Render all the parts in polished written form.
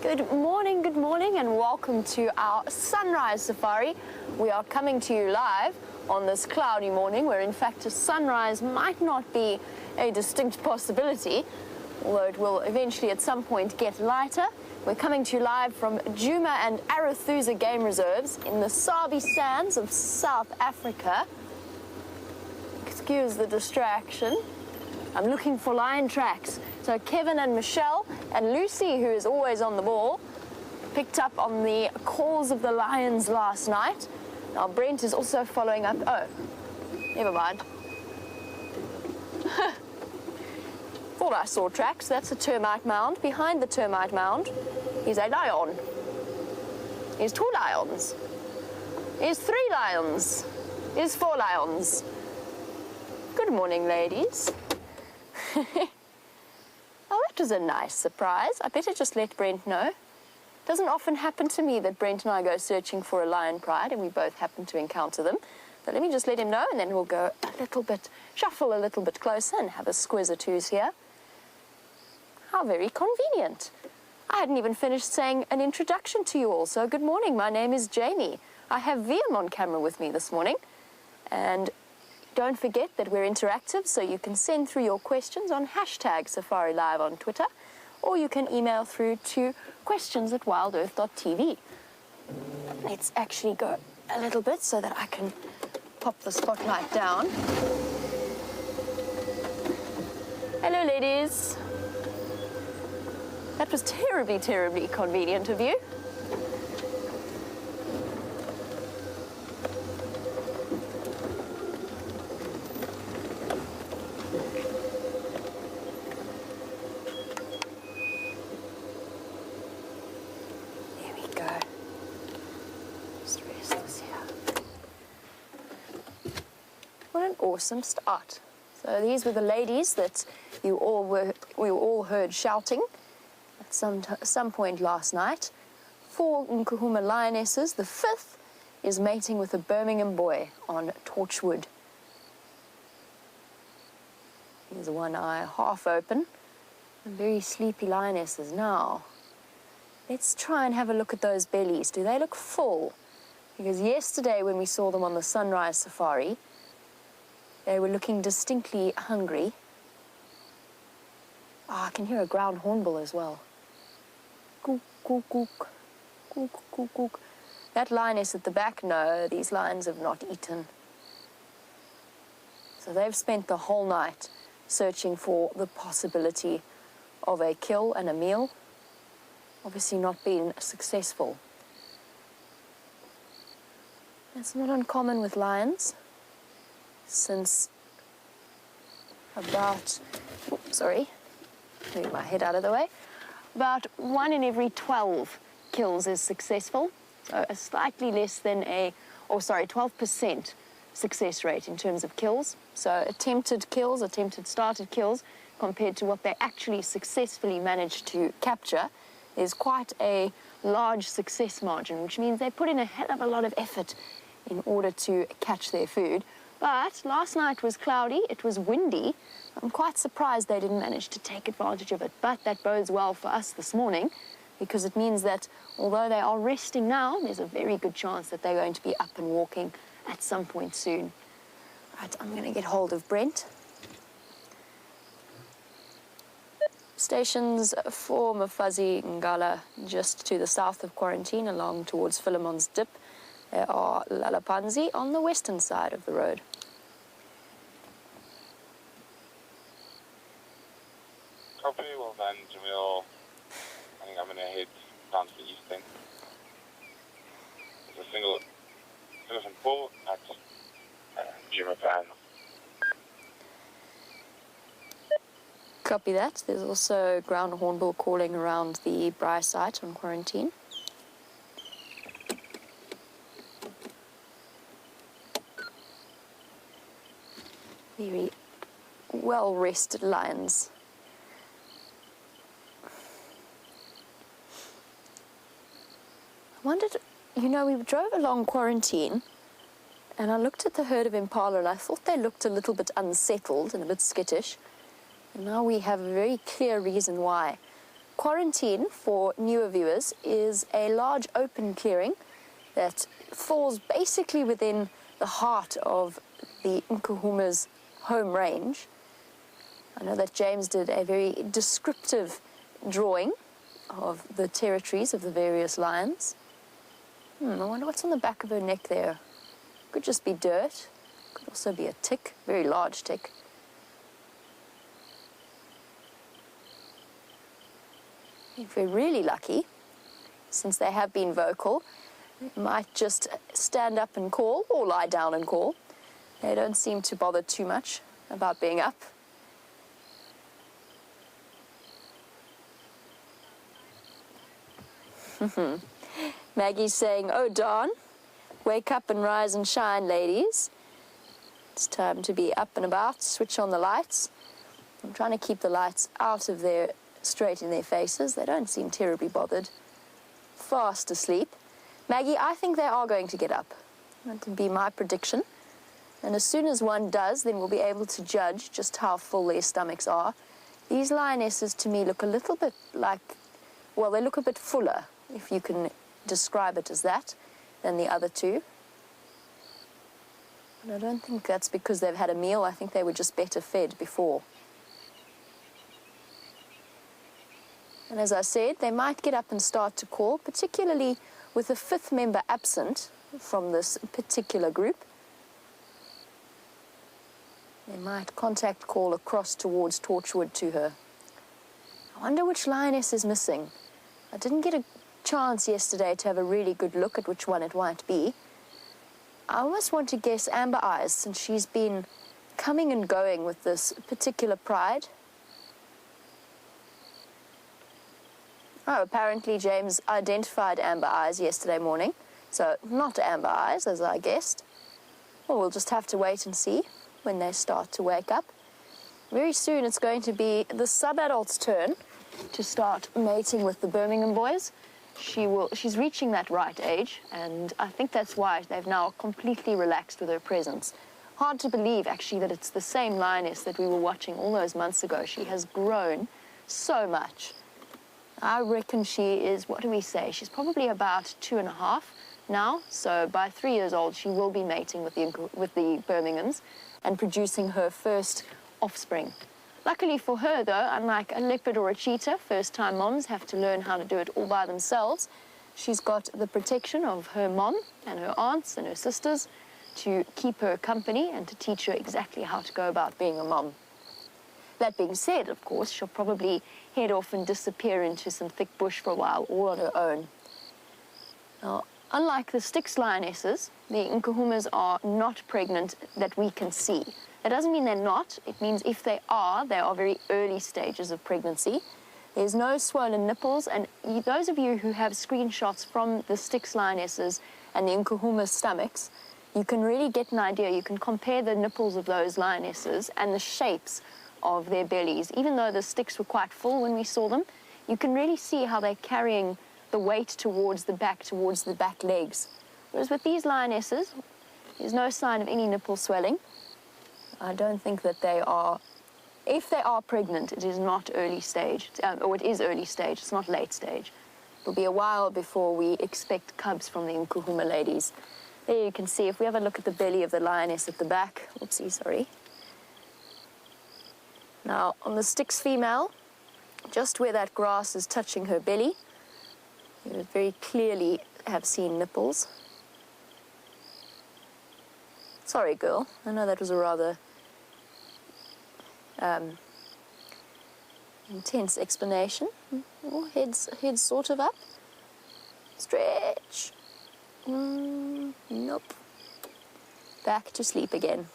Good morning, and welcome to our sunrise safari. We are coming to you live on this cloudy morning where in fact a sunrise might not be a distinct possibility, although it will eventually at some point get lighter. We're coming to you live from Djuma and Arathusa game reserves in the Sabi sands of South Africa. Excuse the distraction. I'm looking for lion tracks. So Kevin and Michelle and Lucy, who is always on the ball, picked up on the calls of the lions last night. Now Brent is also following up. Oh, never mind. Thought I saw tracks. That's a termite mound. Behind the termite mound is a lion. There's 2 lions. There's 3 lions. There's 4 lions. Good morning, ladies. Oh, that was a nice surprise. I better just let Brent know. Doesn't often happen to me that Brent and I go searching for a lion pride and we both happen to encounter them. But let me just let him know, and then we'll go a little bit, shuffle a little bit closer and have a squiz or two's here. How very convenient. I hadn't even finished saying an introduction to you all. So good morning, my name is Jamie. I have Wium on camera with me this morning. And don't forget that we're interactive, so you can send through your questions on hashtag SafariLIVE on Twitter, or you can email through to questions@wildearth.tv. Let's actually go a little bit so that I can pop the spotlight down. Hello, ladies. That was terribly, terribly convenient of you. Awesome start. So these were the ladies that we all heard shouting at some point last night. 4 Nkuhumas lionesses. The 5th is mating with a Birmingham boy on Torchwood. Here's one eye half open. And very sleepy lionesses. Now, let's try and have a look at those bellies. Do they look full? Because yesterday when we saw them on the sunrise safari, they were looking distinctly hungry. I can hear a ground hornbill as well. Gook, gook, gook. Gook, gook, gook. That lioness at the back, no, these lions have not eaten. So they've spent the whole night searching for the possibility of a kill and a meal. Obviously not been successful. It's not uncommon with lions. Since about, move my head out of the way, about 1 in every 12 kills is successful. So a slightly less than 12% success rate in terms of kills. So attempted started kills, compared to what they actually successfully managed to capture, is quite a large success margin, which means they put in a hell of a lot of effort in order to catch their food. But last night was cloudy, it was windy. I'm quite surprised they didn't manage to take advantage of it. But that bodes well for us this morning, because it means that although they are resting now, there's a very good chance that they're going to be up and walking at some point soon. Right, I'm going to get hold of Brent. Stations for Mfazi Ngala just to the south of quarantine, along towards Philemon's Dip. There are Lalapanzi on the western side of the road. Copy, well done, Jamil. I think I'm going to head down to the east end. There's a single citizen pool at Djuma Pan. Copy that. There's also ground hornbill calling around the Braai site on quarantine. Very well-rested lions. I wondered, we drove along quarantine and I looked at the herd of impala and I thought they looked a little bit unsettled and a bit skittish. And now we have a very clear reason why. quarantine, for newer viewers, is a large open clearing that falls basically within the heart of the Nkuhumas' home range. I know that James did a very descriptive drawing of the territories of the various lions. I wonder what's on the back of her neck there. Could just be dirt. Could also be a tick, very large tick. If we're really lucky, since they have been vocal, they might just stand up and call or lie down and call. They don't seem to bother too much about being up. Maggie's saying, "Oh, darn, wake up and rise and shine, ladies. It's time to be up and about, switch on the lights." I'm trying to keep the lights out of their, straight in their faces. They don't seem terribly bothered. Fast asleep. Maggie, I think they are going to get up. That would be my prediction. And as soon as one does, then we'll be able to judge just how full their stomachs are. These lionesses, to me, look a little bit like, well, they look a bit fuller, if you can describe it as that, than the other two. And I don't think that's because they've had a meal. I think they were just better fed before. And as I said, they might get up and start to call, particularly with a fifth member absent from this particular group. They might contact call across towards Torchwood to her. I wonder which lioness is missing. I didn't get a chance yesterday to have a really good look at which one it might be. I almost want to guess Amber Eyes, since she's been coming and going with this particular pride. Oh, apparently James identified Amber Eyes yesterday morning, so not Amber Eyes, as I guessed. Well, we'll just have to wait and see when they start to wake up. Very soon it's going to be the sub-adult's turn to start mating with the Birmingham boys. She's reaching that right age, and I think that's why they've now completely relaxed with her presence. Hard to believe, actually, that it's the same lioness that we were watching all those months ago. She has grown so much. I reckon she is, what do we say? She's probably about 2.5 now, so by 3 years old she will be mating with the Birminghams and producing her first offspring. Luckily for her, though, unlike a leopard or a cheetah, first-time moms have to learn how to do it all by themselves. She's got the protection of her mom and her aunts and her sisters to keep her company and to teach her exactly how to go about being a mom. That being said, of course, she'll probably head off and disappear into some thick bush for a while, all on her own. Now, unlike the Styx lionesses, the Nkuhumas are not pregnant that we can see. That doesn't mean they're not. It means if they are very early stages of pregnancy. There's no swollen nipples, and those of you who have screenshots from the Styx lionesses and the Nkuhumas' stomachs, you can really get an idea. You can compare the nipples of those lionesses and the shapes of their bellies. Even though the Styx were quite full when we saw them, you can really see how they're carrying the weight towards the back legs. Whereas with these lionesses, there's no sign of any nipple swelling. I don't think that they are, if they are pregnant, it is not early stage, or it is early stage, it's not late stage. It'll be a while before we expect cubs from the Nkuhuma ladies. There you can see, if we have a look at the belly of the lioness at the back, oopsie, sorry. Now, on the Styx female, just where that grass is touching her belly, you very clearly have seen nipples. Sorry, girl, I know that was a rather intense explanation. Oh, head's sort of up. Stretch. Nope. Back to sleep again.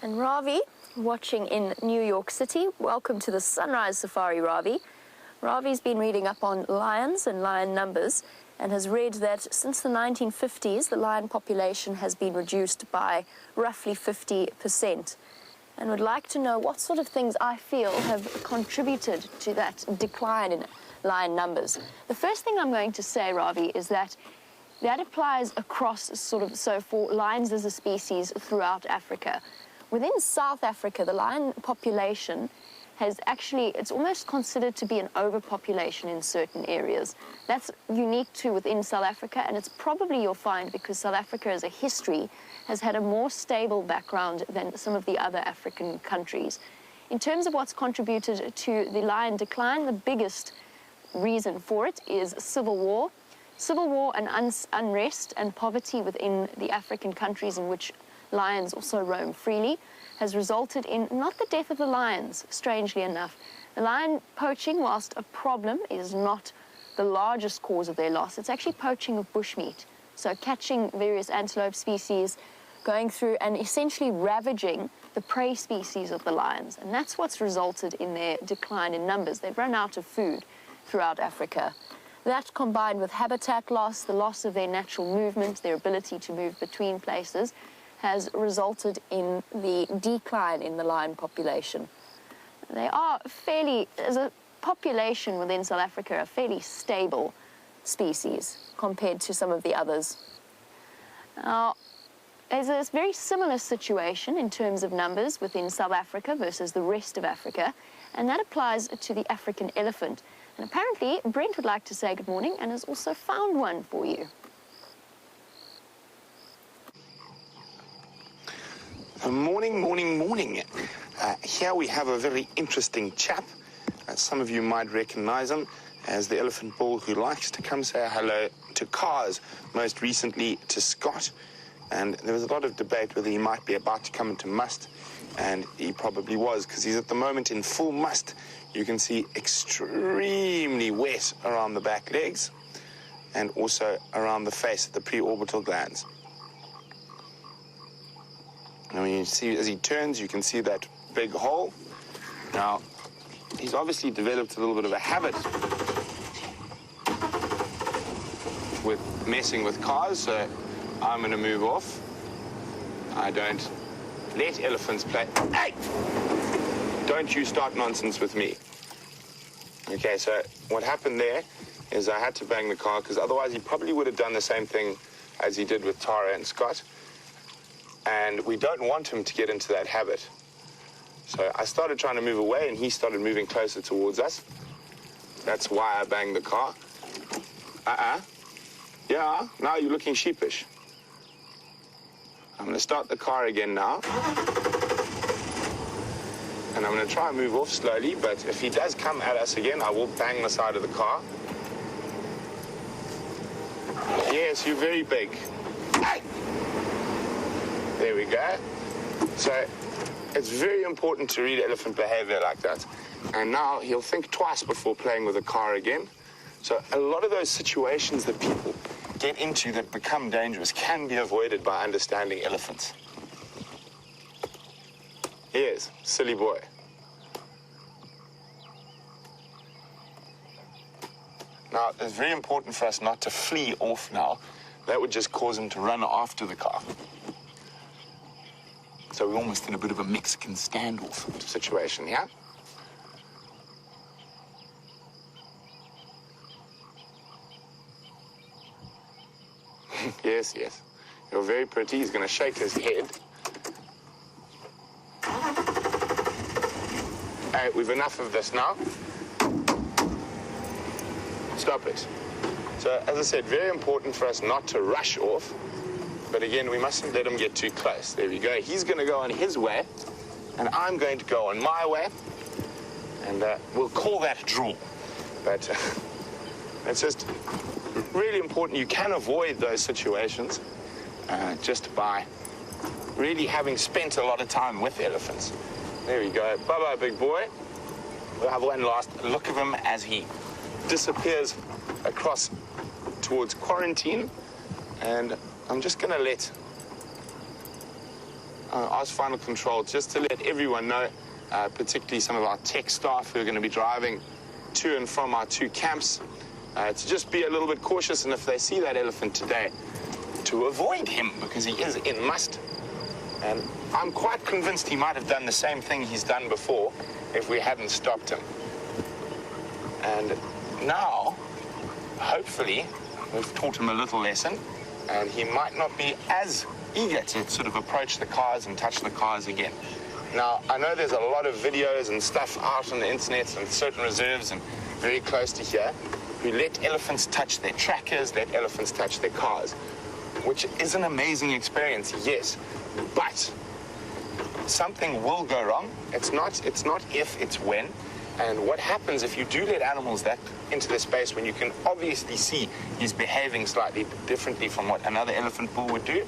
And Ravi, watching in New York City, welcome to the Sunrise Safari, Ravi. Ravi's been reading up on lions and lion numbers and has read that since the 1950s, the lion population has been reduced by roughly 50%. and would like to know what sort of things I feel have contributed to that decline in lion numbers. The first thing I'm going to say, Ravi, is that applies across so for lions as a species throughout Africa. Within South Africa, the lion population has actually, it's almost considered to be an overpopulation in certain areas. That's unique to within South Africa, and it's probably, you'll find, because South Africa as a history has had a more stable background than some of the other African countries. In terms of what's contributed to the lion decline, the biggest reason for it is civil war. Civil war and unrest and poverty within the African countries in which lions also roam freely has resulted in not the death of the lions, strangely enough. The lion poaching, whilst a problem, is not the largest cause of their loss. It's actually poaching of bushmeat. So catching various antelope species, going through and essentially ravaging the prey species of the lions. And that's what's resulted in their decline in numbers. They've run out of food throughout Africa. That, combined with habitat loss, the loss of their natural movement, their ability to move between places, has resulted in the decline in the lion population. They are fairly, as a population within South Africa, a fairly stable species compared to some of the others. Now, there's a very similar situation in terms of numbers within South Africa versus the rest of Africa, and that applies to the African elephant. And apparently, Brent would like to say good morning and has also found one for you. Morning, morning, morning. Here we have a very interesting chap. Some of you might recognize him as the elephant bull who likes to come say hello to cars, most recently to Scott. And there was a lot of debate whether he might be about to come into must, and he probably was, because he's at the moment in full must. You can see extremely wet around the back legs and also around the face, the preorbital glands. And when you see, as he turns, you can see that big hole. Now, he's obviously developed a little bit of a habit with messing with cars, so I'm going to move off. I don't let elephants play. Hey! Don't you start nonsense with me. Okay, so what happened there is I had to bang the car, because otherwise he probably would have done the same thing as he did with Tara and Scott. And we don't want him to get into that habit. So I started trying to move away, and he started moving closer towards us. That's why I banged the car. Yeah, now you're looking sheepish. I'm going to start the car again now. And I'm going to try and move off slowly, but if he does come at us again, I will bang the side of the car. Yes, you're very big. Hey! There we go. So it's very important to read elephant behavior like that. And now he'll think twice before playing with the car again. So a lot of those situations that people get into that become dangerous can be avoided by understanding elephants. Yes, silly boy. Now, it's very important for us not to flee off now. That would just cause him to run after the car. So we're almost in a bit of a Mexican standoff situation, yeah? Yes, yes. You're very pretty. He's going to shake his head. Hey, we've enough of this now. Stop it. So, as I said, very important for us not to rush off. But again, we mustn't let him get too close. There we go. He's going to go on his way, and I'm going to go on my way. And we'll call that a draw. But it's just really important. You can avoid those situations just by really having spent a lot of time with elephants. There we go. Bye-bye, big boy. We'll have one last look of him as he disappears across towards quarantine. And I'm just going to let ask Final Control just to let everyone know, particularly some of our tech staff who are going to be driving to and from our two camps, to just be a little bit cautious, and if they see that elephant today, to avoid him, because he is in must. And I'm quite convinced he might have done the same thing he's done before if we hadn't stopped him. And now, hopefully, we've taught him a little lesson, and he might not be as eager to sort of approach the cars and touch the cars again. Now, I know there's a lot of videos and stuff out on the internet and certain reserves and very close to here who let elephants touch their trackers, let elephants touch their cars, which is an amazing experience, yes, but something will go wrong. It's not if, it's when. And what happens if you do let animals that into the space when you can obviously see he's behaving slightly differently from what another elephant bull would do,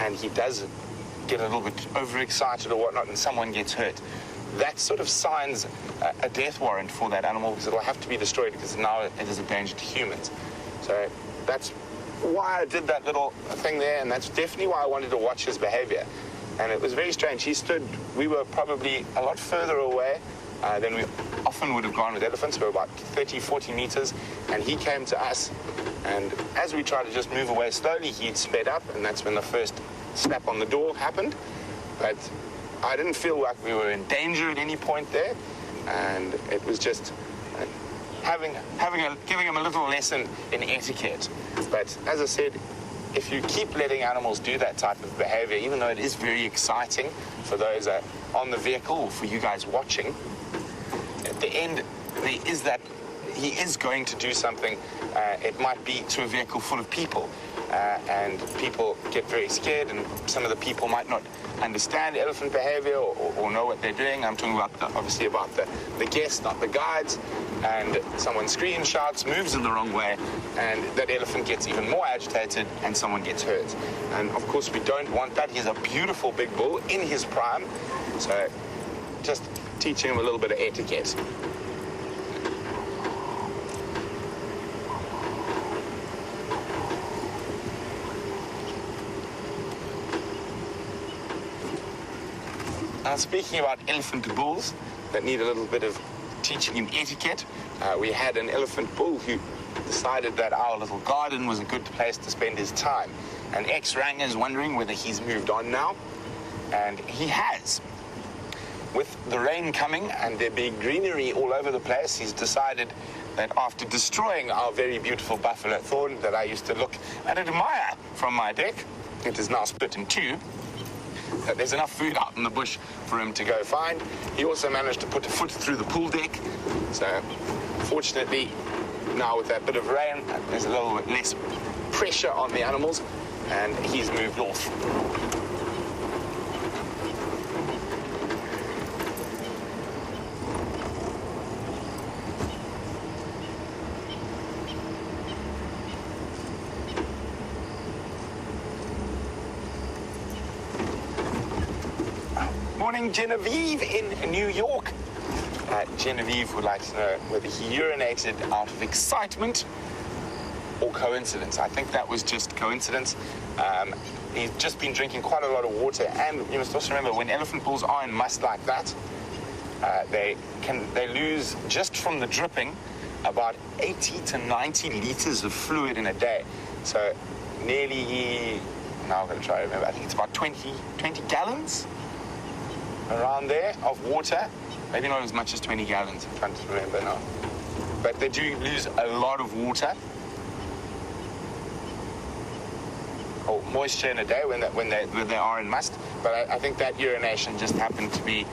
and he does get a little bit overexcited or whatnot and someone gets hurt, that sort of signs a death warrant for that animal, because it'll have to be destroyed because now it is a danger to humans. So that's why I did that little thing there, and that's definitely why I wanted to watch his behavior. And it was very strange. We were probably a lot further away than we often would have gone with elephants. We were about 30, 40 meters, and he came to us. And as we tried to just move away slowly, he'd sped up, and that's when the first slap on the door happened. But I didn't feel like we were in danger at any point there, and it was just giving him a little lesson in etiquette. But as I said, if you keep letting animals do that type of behavior, even though it is very exciting for those on the vehicle or for you guys watching, at the end, there is that he is going to do something. It might be to a vehicle full of people, and people get very scared, and some of the people might not understand elephant behavior or know what they're doing. I'm talking about obviously about the guests, not the guides. And someone screams, shouts, moves in the wrong way, and that elephant gets even more agitated and someone gets hurt. And of course we don't want that. He's a beautiful big bull in his prime, so just teaching him a little bit of etiquette. Now, speaking about elephant bulls that need a little bit of teaching him etiquette, we had an elephant bull who decided that our little garden was a good place to spend his time. And X-Rang is wondering whether he's moved on now, and he has. With the rain coming and there being greenery all over the place, he's decided that after destroying our very beautiful buffalo thorn that I used to look and admire from my deck, it is now split in two. There's enough food out in the bush for him to go find. He also managed to put a foot through the pool deck. So, fortunately, now with that bit of rain, there's a little bit less pressure on the animals, and he's moved off. Morning, Genevieve in New York. Genevieve would like to know whether he urinated out of excitement or coincidence. I think that was just coincidence. He's just been drinking quite a lot of water, and you must also remember when elephant bulls are in must like that, they lose just from the dripping about 80 to 90 liters of fluid in a day. So nearly, now I'm going to try to remember, I think it's about 20 gallons around there of water. Maybe not as much as 20 gallons, I'm trying to remember now. But they do lose a lot of water or moisture in a day when they are in must. But I think that urination just happened to be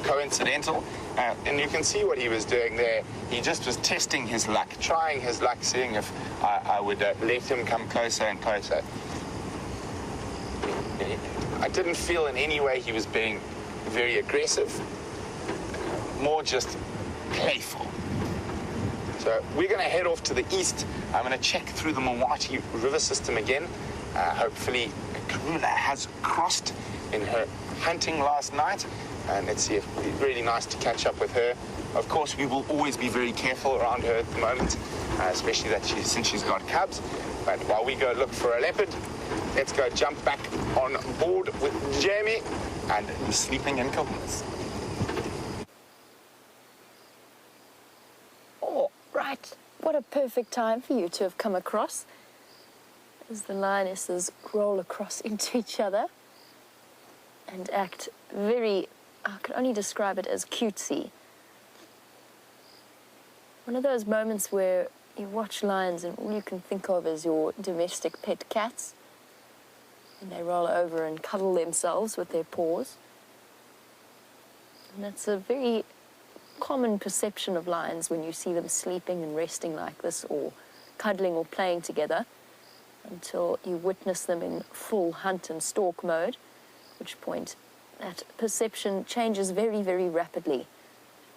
coincidental. And you can see what he was doing there. He just was testing his luck, trying his luck, seeing if I would let him come closer and closer. I didn't feel in any way he was being very aggressive, more just playful. So we're going to head off to the east. I'm going to check through the Mawati river system again. Hopefully Nkuhumas has crossed in her hunting last night, and let's see if it'd be really nice to catch up with her. Of course, we will always be very careful around her at the moment, especially since she's got cubs. But while we go look for a leopard, let's go jump back on board with Jamie and the sleeping Nkuhumas. Oh, right. What a perfect time for you to have come across. as the lionesses roll across into each other and act very, I could only describe it as cutesy. One of those moments where you watch lions and all you can think of is your domestic pet cats, and they roll over and cuddle themselves with their paws. And that's a very common perception of lions when you see them sleeping and resting like this, or cuddling or playing together, until you witness them in full hunt and stalk mode, at which point that perception changes very, very rapidly.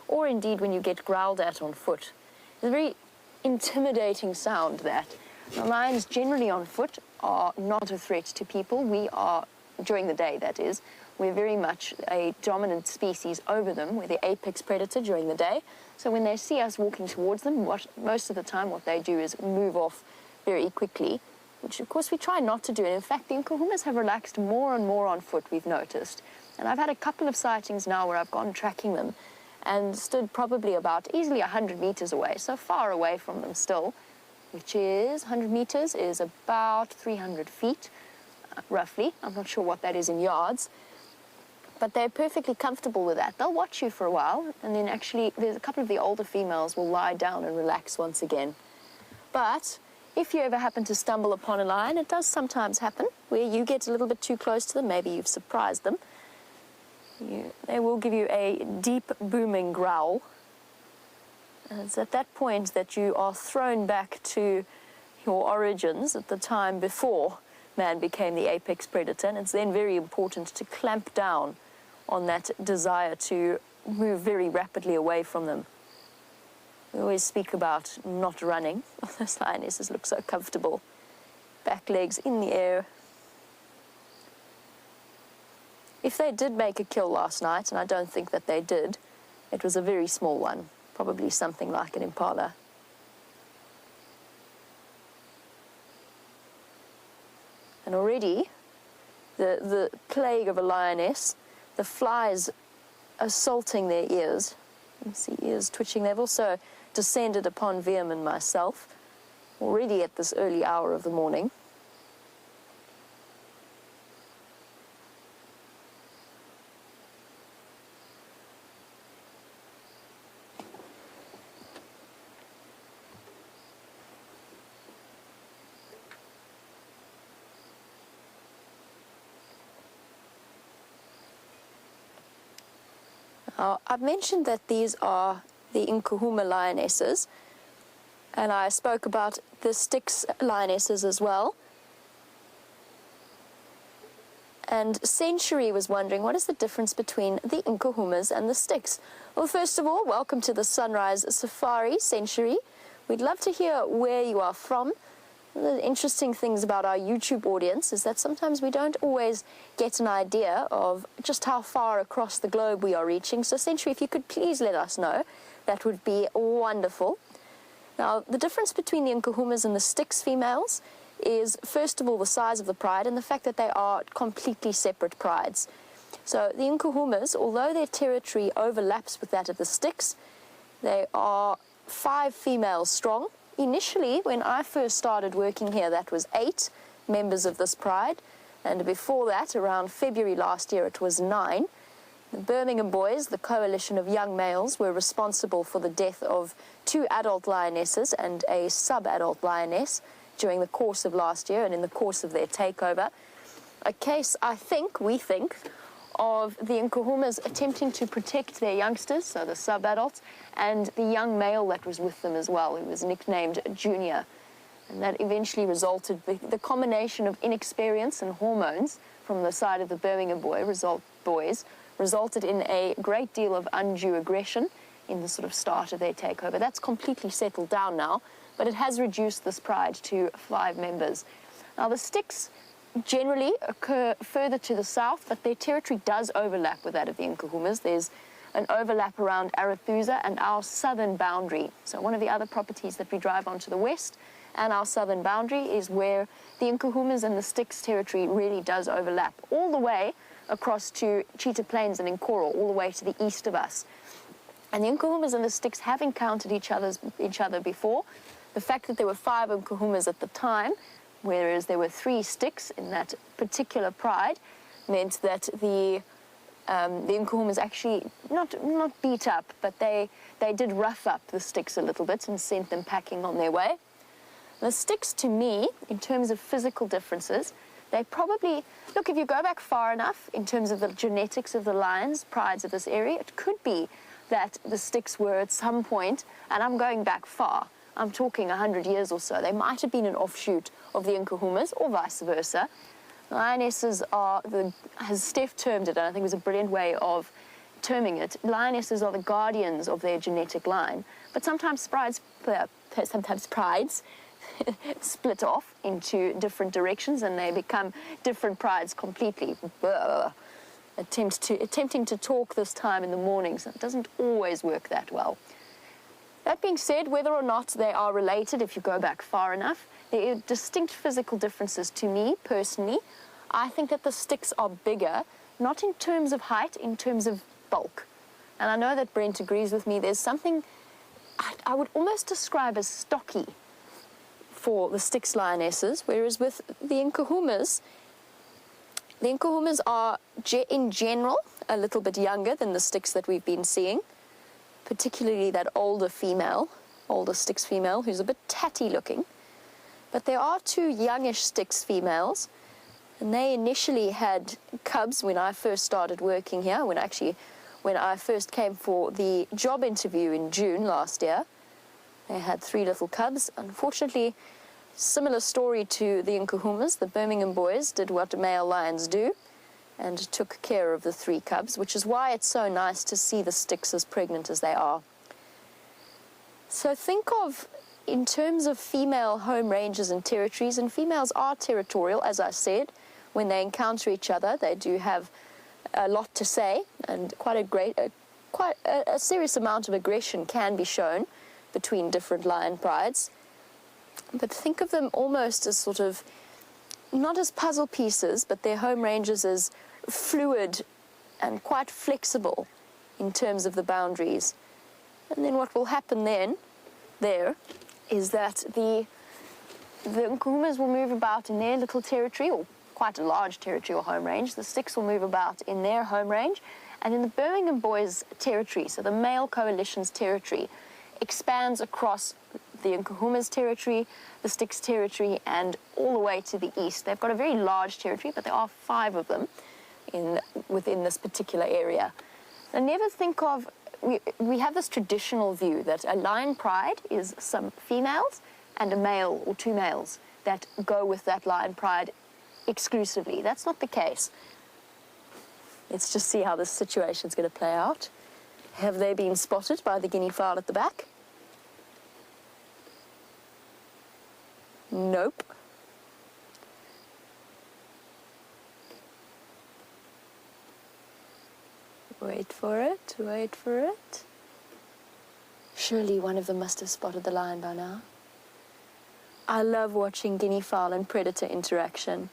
Or indeed when you get growled at on foot. It's a very intimidating sound, that. Now, lions generally on foot are not a threat to people. We are, during the day that is, we're very much a dominant species over them. We're the apex predator during the day. So when they see us walking towards them, most of the time what they do is move off very quickly, which of course we try not to do. And in fact, the Nkuhumas have relaxed more and more on foot, we've noticed. And I've had a couple of sightings now where I've gone tracking them and stood probably about easily 100 meters away, so far away from them still, which is 100 meters is about 300 feet, roughly. I'm not sure what that is in yards. But they're perfectly comfortable with that. They'll watch you for a while, and then actually there's a couple of the older females will lie down and relax once again. But if you ever happen to stumble upon a lion, it does sometimes happen where you get a little bit too close to them, maybe you've surprised them. They will give you a deep booming growl. And it's at that point that you are thrown back to your origins at the time before man became the apex predator, and it's then very important to clamp down on that desire to move very rapidly away from them. We always speak about not running. Those lionesses look so comfortable. Back legs in the air. If they did make a kill last night, and I don't think that they did, it was a very small one, probably something like an impala. And already, the plague of a lioness, the flies assaulting their ears. You can see ears twitching. They've also descended upon Wium and myself, already at this early hour of the morning. I've mentioned that these are the Nkuhuma lionesses, and I spoke about the Styx lionesses as well. And Century was wondering, what is the difference between the Nkuhumas and the Styx? Well, first of all, welcome to the Sunrise Safari, Century. We'd love to hear where you are from. One of the interesting things about our YouTube audience is that sometimes we don't always get an idea of just how far across the globe we are reaching. So, Century, if you could please let us know, that would be wonderful. Now, the difference between the Nkuhumas and the Styx females is, first of all, the size of the pride and the fact that they are completely separate prides. So, the Nkuhumas, although their territory overlaps with that of the Styx, they are 5 females strong. Initially, when I first started working here, that was 8 members of this pride, and before that, around February last year, it was 9. The Birmingham boys, the coalition of young males, were responsible for the death of 2 adult lionesses and a sub-adult lioness during the course of last year and in the course of their takeover. A case, we think, of the Nkuhumas attempting to protect their youngsters, so the sub-adults, and the young male that was with them as well, who was nicknamed Junior. And that eventually resulted, the combination of inexperience and hormones from the side of the Birmingham boys resulted in a great deal of undue aggression in the sort of start of their takeover. That's completely settled down now, but it has reduced this pride to 5 members. Now, the Styx generally occur further to the south, but their territory does overlap with that of the Nkuhumas. There's an overlap around Arathusa and our southern boundary. So one of the other properties that we drive on to the west and our southern boundary is where the Nkuhumas and the Styx territory really does overlap, all the way across to Cheetah Plains and Nkoro, all the way to the east of us. And the Nkuhumas and the Styx have encountered each other before. The fact that there were 5 Nkuhumas at the time whereas there were 3 sticks in that particular pride, meant that the Nkuhumas actually not beat up, but they did rough up the sticks a little bit and sent them packing on their way. The sticks, to me, in terms of physical differences, they probably, look, if you go back far enough in terms of the genetics of the lions, prides of this area, it could be that the sticks were at some point, and I'm going back far, I'm talking 100 years or so, they might have been an offshoot of the Nkuhumas or vice versa. Lionesses are, as Steph termed it, and I think it was a brilliant way of terming it, lionesses are the guardians of their genetic line, but sometimes prides split off into different directions and they become different prides completely. Attempting to talk this time in the mornings, it doesn't always work that well. That being said, whether or not they are related, if you go back far enough, there are distinct physical differences to me, personally. I think that the sticks are bigger, not in terms of height, in terms of bulk. And I know that Brent agrees with me. There's something I would almost describe as stocky for the sticks lionesses, whereas with the Nkuhumas are, in general, a little bit younger than the sticks that we've been seeing, particularly that older sticks female, who's a bit tatty looking. But there are 2 youngish sticks females, and they initially had cubs when I first started working here, when I first came for the job interview in June last year. They had 3 little cubs. Unfortunately, similar story to the Nkuhumas, the Birmingham boys did what male lions do and took care of the 3 cubs, which is why it's so nice to see the sticks as pregnant as they are. So think of, in terms of female home ranges and territories, and females are territorial, as I said. When they encounter each other, they do have a lot to say, and quite a serious amount of aggression can be shown between different lion prides. But think of them almost as sort of, not as puzzle pieces, but their home ranges as fluid and quite flexible in terms of the boundaries. And then what will happen there is that the Nkuhumas will move about in their little territory, or quite a large territory or home range. The sticks will move about in their home range, and in the Birmingham boys' territory, so the male coalition's territory, expands across the Nkuhumas' territory, the sticks' territory, and all the way to the east. They've got a very large territory, but there are 5 of them within this particular area. I never think of, we have this traditional view that a lion pride is some females and a male or 2 males that go with that lion pride exclusively. That's not the case. Let's just see how this situation is going to play out. Have they been spotted by the guinea fowl at the back? Nope. Wait for it, wait for it. Surely one of them must have spotted the lion by now. I love watching guinea fowl and predator interaction.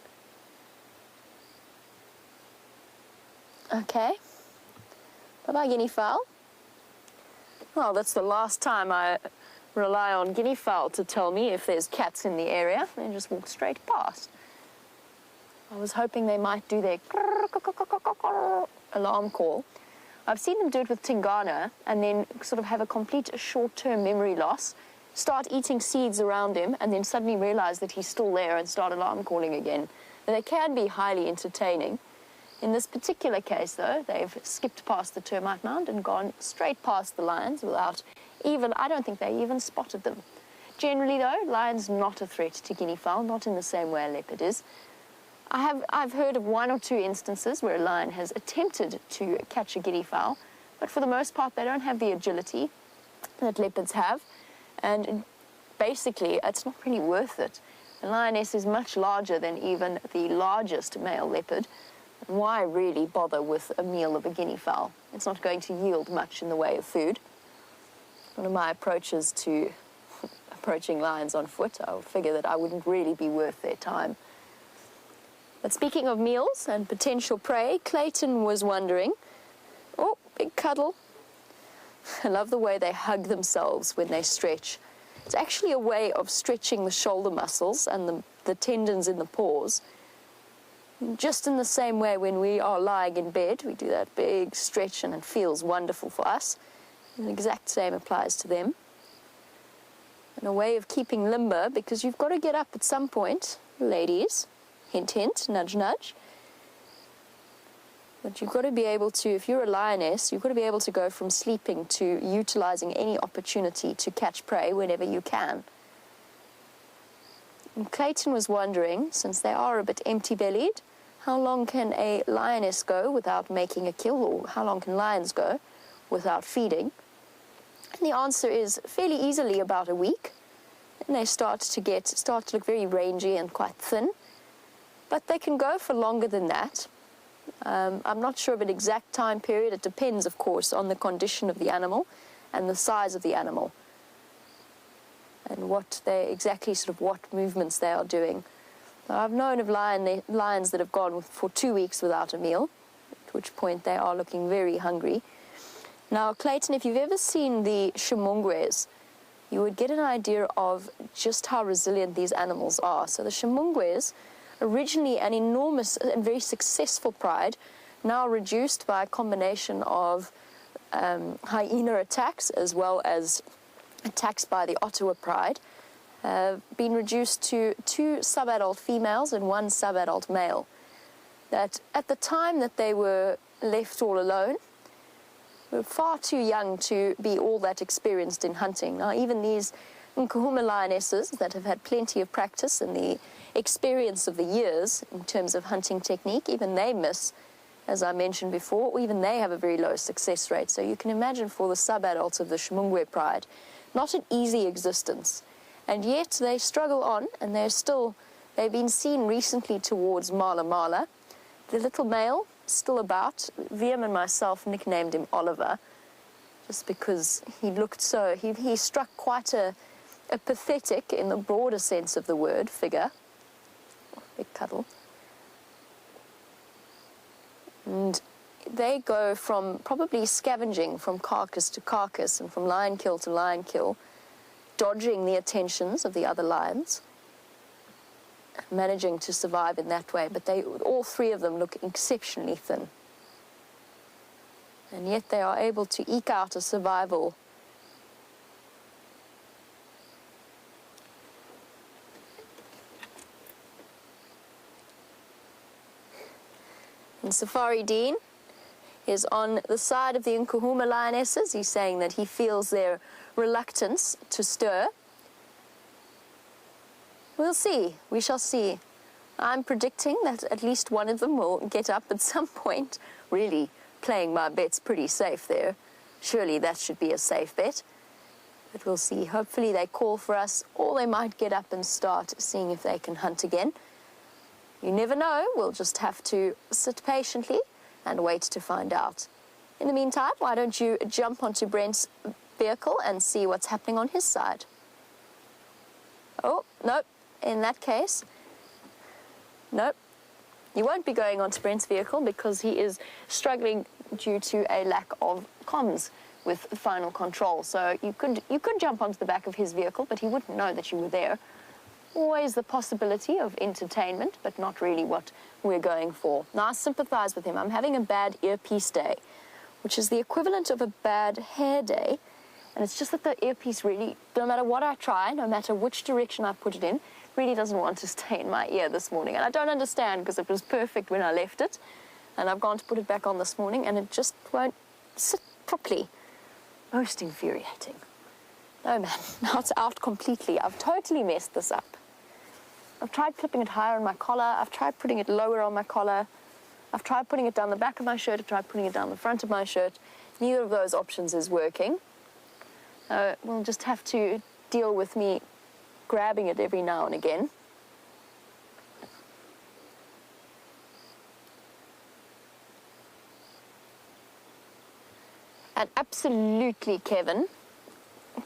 Okay. Bye-bye, guinea fowl. Well, that's the last time I rely on guinea fowl to tell me if there's cats in the area. They just walk straight past. I was hoping they might do their alarm call. I've seen them do it with Tingana and then sort of have a complete short-term memory loss, start eating seeds around him, and then suddenly realize that he's still there and start alarm calling again. And they can be highly entertaining. In this particular case, though, they've skipped past the termite mound and gone straight past the lions without even, I don't think they even spotted them. Generally, though, lion's not a threat to guinea fowl, not in the same way a leopard is. I've heard of 1 or 2 instances where a lion has attempted to catch a guinea fowl, but for the most part, they don't have the agility that leopards have, and basically, it's not really worth it. A lioness is much larger than even the largest male leopard. Why really bother with a meal of a guinea fowl? It's not going to yield much in the way of food. One of my approaches to approaching lions on foot, I would figure that I wouldn't really be worth their time. But speaking of meals and potential prey, Clayton was wondering, oh, big cuddle. I love the way they hug themselves when they stretch. It's actually a way of stretching the shoulder muscles and the tendons in the paws. Just in the same way when we are lying in bed, we do that big stretch and it feels wonderful for us. And the exact same applies to them. And a way of keeping limber, because you've got to get up at some point, ladies, hint, hint, nudge, nudge. But you've got to be able to, if you're a lioness, you've got to be able to go from sleeping to utilizing any opportunity to catch prey whenever you can. And Clayton was wondering, since they are a bit empty-bellied, how long can a lioness go without making a kill, or how long can lions go without feeding? And the answer is fairly easily about a week. And they start to look very rangy and quite thin. But they can go for longer than that. I'm not sure of an exact time period. It depends, of course, on the condition of the animal and the size of the animal and what movements they are doing. Now, I've known of lions that have gone for 2 weeks without a meal, at which point they are looking very hungry. Now, Clayton, if you've ever seen the chimungwes, you would get an idea of just how resilient these animals are. So the chimungwes, originally an enormous and very successful pride, now reduced by a combination of hyena attacks as well as attacks by the Ottawa pride, have been reduced to 2 subadult females and 1 subadult male. That at the time that they were left all alone, were far too young to be all that experienced in hunting. Now, even these Nkuhumas lionesses that have had plenty of practice and the experience of the years in terms of hunting technique, even they miss, as I mentioned before, even they have a very low success rate. So you can imagine for the subadults of the Chimungwe pride, not an easy existence. And yet they struggle on, and they've been seen recently towards Mala Mala. The little male, still about. Wium and myself nicknamed him Oliver, just because he looked so, he struck quite a pathetic, in the broader sense of the word, figure. Big cuddle. And they go from probably scavenging from carcass to carcass and from lion kill to lion kill, dodging the attentions of the other lions, managing to survive in that way. But all 3 of them look exceptionally thin. And yet they are able to eke out a survival. And Safari Dean is on the side of the Nkuhumas lionesses. He's saying that he feels their reluctance to stir. We'll see. We shall see. I'm predicting that at least one of them will get up at some point. Really playing my bets pretty safe there. Surely that should be a safe bet. But we'll see. Hopefully they call for us, or they might get up and start seeing if they can hunt again. You never know. We'll just have to sit patiently and wait to find out. In the meantime, why don't you jump onto Brent's vehicle and see what's happening on his side? Oh, no. In that case, no. You won't be going onto Brent's vehicle because he is struggling due to a lack of comms with final control. So you could jump onto the back of his vehicle, but he wouldn't know that you were there. Always the possibility of entertainment, but not really what we're going for. Now, I sympathize with him. I'm having a bad earpiece day, which is the equivalent of a bad hair day. And it's just that the earpiece really, no matter what I try, no matter which direction I put it in, really doesn't want to stay in my ear this morning. And I don't understand, because it was perfect when I left it. And I've gone to put it back on this morning, and it just won't sit properly. Most infuriating. No, man. Now it's out completely. I've totally messed this up. I've tried clipping it higher on my collar. I've tried putting it lower on my collar. I've tried putting it down the back of my shirt. I've tried putting it down the front of my shirt. Neither of those options is working. We'll just have to deal with me grabbing it every now and again. And absolutely, Kevin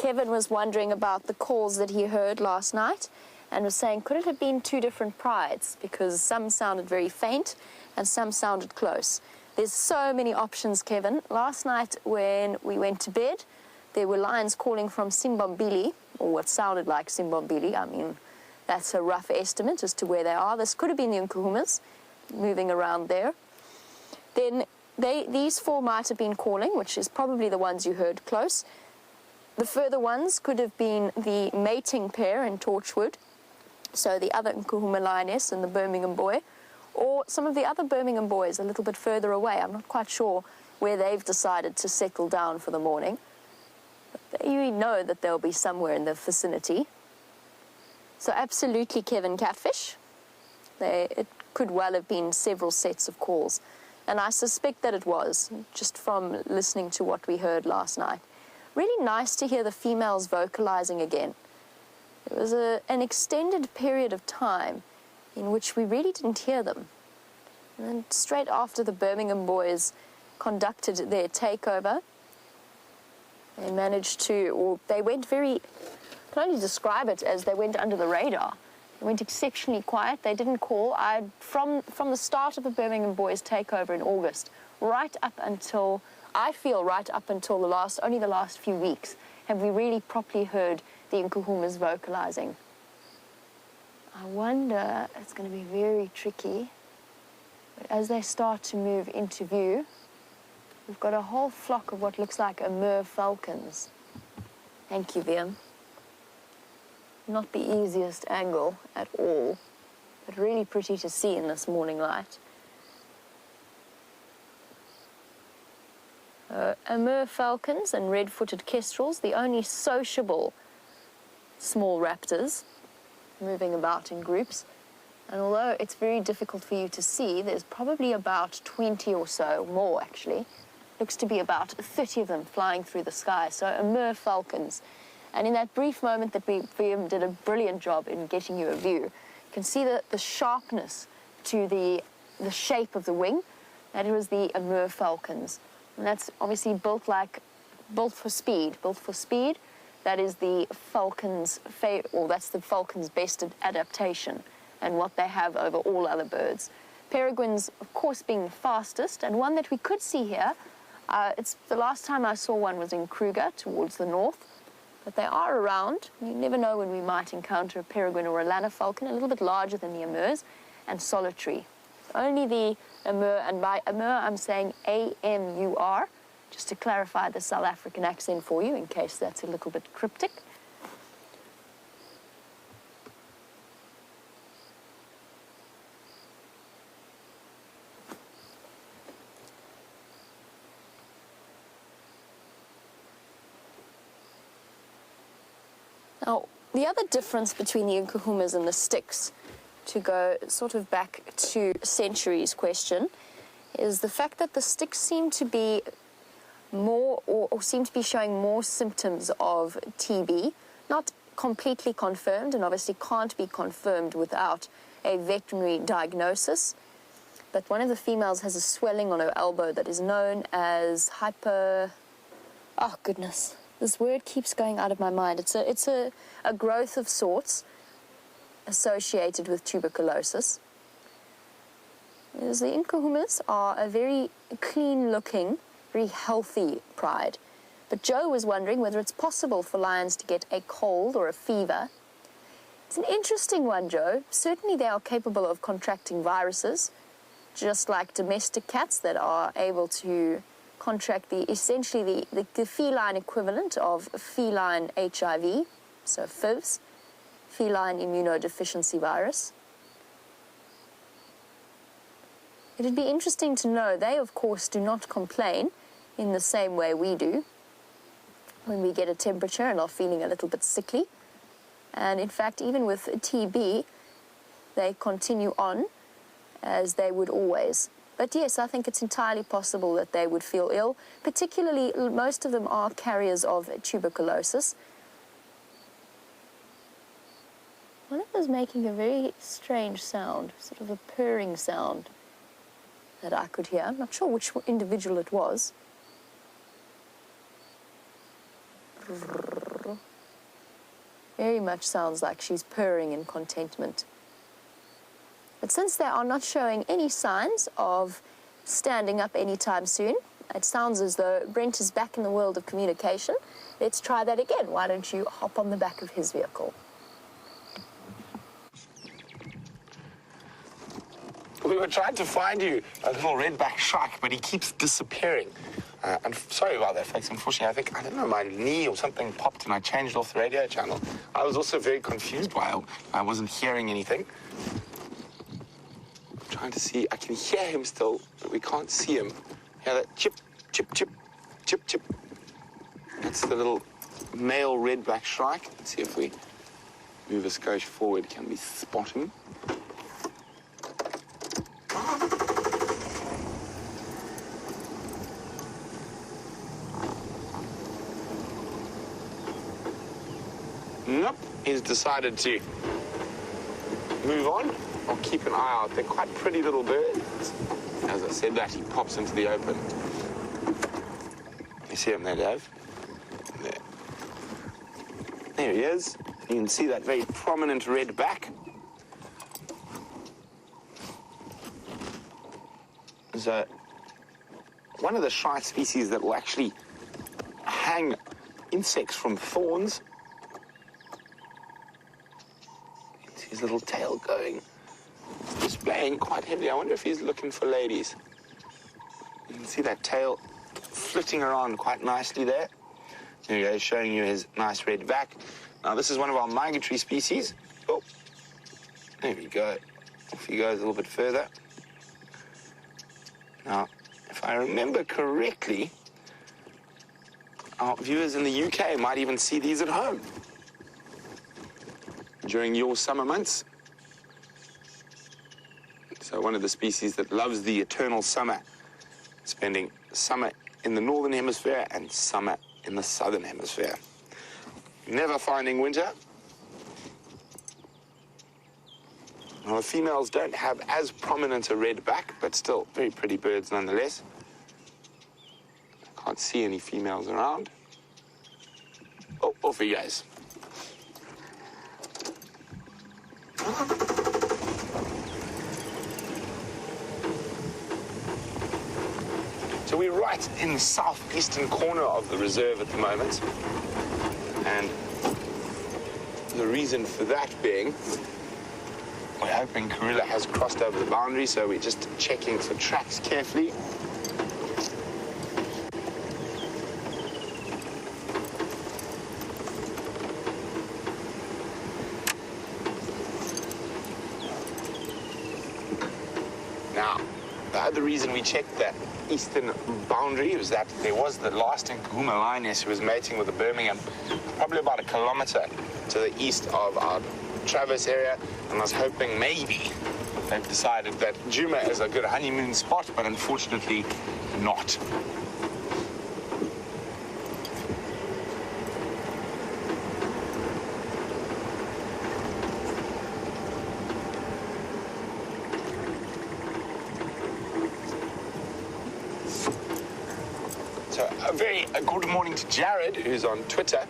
was wondering about the calls that he heard last night and was saying, could it have been 2 different prides? Because some sounded very faint and some sounded close. There's so many options, Kevin. Last night when we went to bed, there were lions calling from Simbombili, or what sounded like Simbombili. I mean, that's a rough estimate as to where they are. This could have been the Nkuhumas moving around there. Then these 4 might have been calling, which is probably the ones you heard close. The further ones could have been the mating pair in Torchwood, so the other Nkuhuma lioness and the Birmingham boy, or some of the other Birmingham boys a little bit further away. I'm not quite sure where they've decided to settle down for the morning. But you know that they'll be somewhere in the vicinity. So absolutely Kevin Catfish. It could well have been several sets of calls. And I suspect that it was, just from listening to what we heard last night. Really nice to hear the females vocalizing again. It was an extended period of time in which we really didn't hear them. And then straight after the Birmingham boys conducted their takeover, they managed to, or they went very, I can only describe it as they went under the radar. They went exceptionally quiet. They didn't call. From the start of the Birmingham boys takeover in August, right up until, I feel right up until only the last few weeks, have we really properly heard the Nkuhumas vocalizing. I wonder, it's going to be very tricky, but as they start to move into view, we've got a whole flock of what looks like Amur falcons. Thank you, Wium. Not the easiest angle at all, but really pretty to see in this morning light. Amur falcons and red-footed kestrels, the only sociable small raptors, moving about in groups. And although it's very difficult for you to see, there's probably about 20 or so, more actually. Looks to be about 30 of them flying through the sky. So Amur falcons. And in that brief moment that Wium did a brilliant job in getting you a view, you can see the sharpness to the shape of the wing. That was the Amur falcons. And that's obviously built for speed. That is the falcon's that's the falcon's best adaptation and what they have over all other birds. Peregrines, of course, being the fastest, and one that we could see here. It's the last time I saw one was in Kruger towards the north. But they are around. You never know when we might encounter a peregrine or a lanner falcon, a little bit larger than the Amurs, and solitary. Only the Amur, and by Amur I'm saying A-M-U-R, just to clarify the South African accent for you, in case that's a little bit cryptic. Now, the other difference between the Nkuhumas and the sticks, to go sort of back to Century's question, is the fact that the sticks seem to be more, or seem to be showing more symptoms of TB, not completely confirmed, and obviously can't be confirmed without a veterinary diagnosis. But one of the females has a swelling on her elbow that is known as oh goodness, this word keeps going out of my mind. It's a growth of sorts associated with tuberculosis. The Nkuhumas are a very clean-looking, very healthy pride. But Joe was wondering whether it's possible for lions to get a cold or a fever. It's an interesting one, Joe. Certainly they are capable of contracting viruses, just like domestic cats that are able to contract essentially the feline equivalent of feline HIV, so FIVs, feline immunodeficiency virus. It'd be interesting to know, they of course do not complain in the same way we do when we get a temperature and are feeling a little bit sickly. And in fact, even with TB, they continue on as they would always. But yes, I think it's entirely possible that they would feel ill. Particularly, most of them are carriers of tuberculosis. One of them is making a very strange sound, sort of a purring sound that I could hear. I'm not sure which individual it was. Very much sounds like she's purring in contentment. But since they are not showing any signs of standing up anytime soon, it sounds as though Brent is back in the world of communication let's try that again. Why don't you hop on the back of his vehicle? We were trying to find you a little redback shark, but he keeps disappearing. I'm sorry about that, folks. Unfortunately, I don't know, my knee or something popped and I changed off the radio channel. I was also very confused by it. I wasn't hearing anything. I'm trying to see. I can hear him still, but we can't see him. Hear that chip, chip, chip, chip, chip. That's the little male redback shrike. Let's see if we move a skosh forward. Can we spot him? Nope, he's decided to move on. I'll keep an eye out. They're quite pretty little birds. As I said that, he pops into the open. You see him there, Dave? There. There he is. You can see that very prominent red back. So, one of the shrike species that will actually hang insects from thorns. His little tail going, displaying quite heavily. I wonder if he's looking for ladies. You can see that tail flitting around quite nicely there. There he goes, showing you his nice red back. Now, this is one of our migratory species. Oh, there we go. Off he goes a little bit further. Now, if I remember correctly, our viewers in the UK might even see these at home during your summer months. So one of the species that loves the eternal summer, spending summer in the northern hemisphere and summer in the southern hemisphere. Never finding winter. Now, the females don't have as prominent a red back, but still very pretty birds nonetheless. Can't see any females around. Oh, off he goes. So we're right in the southeastern corner of the reserve at the moment. And the reason for that being, we're hoping Karula has crossed over the boundary, so we're just checking for tracks carefully. The reason we checked that eastern boundary was that there was the last Nkuhumas lioness who was mating with the Birmingham, probably about 1 kilometer to the east of our Traverse area, and I was hoping maybe they've decided that Djuma is a good honeymoon spot, but unfortunately not. A good morning to Jared, who's on Twitter. I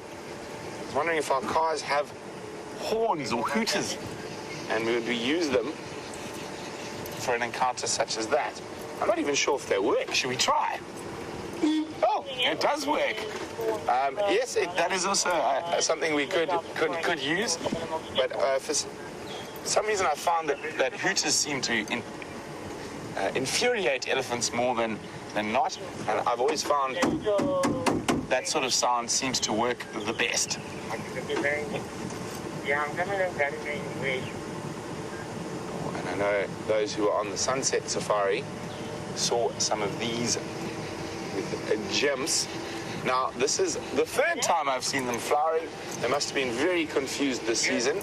was wondering if our cars have horns or hooters, and would we use them for an encounter such as that? I'm not even sure if they work. Should we try? Oh, it does work. Yes, that is also something we could use, but for some reason I found that hooters seem to infuriate elephants more than not, and I've always found that sort of sound seems to work the best. Oh, and I know those who were on the sunset safari saw some of these with gems. Now, this is the third time I've seen them flowering. They must have been very confused this season,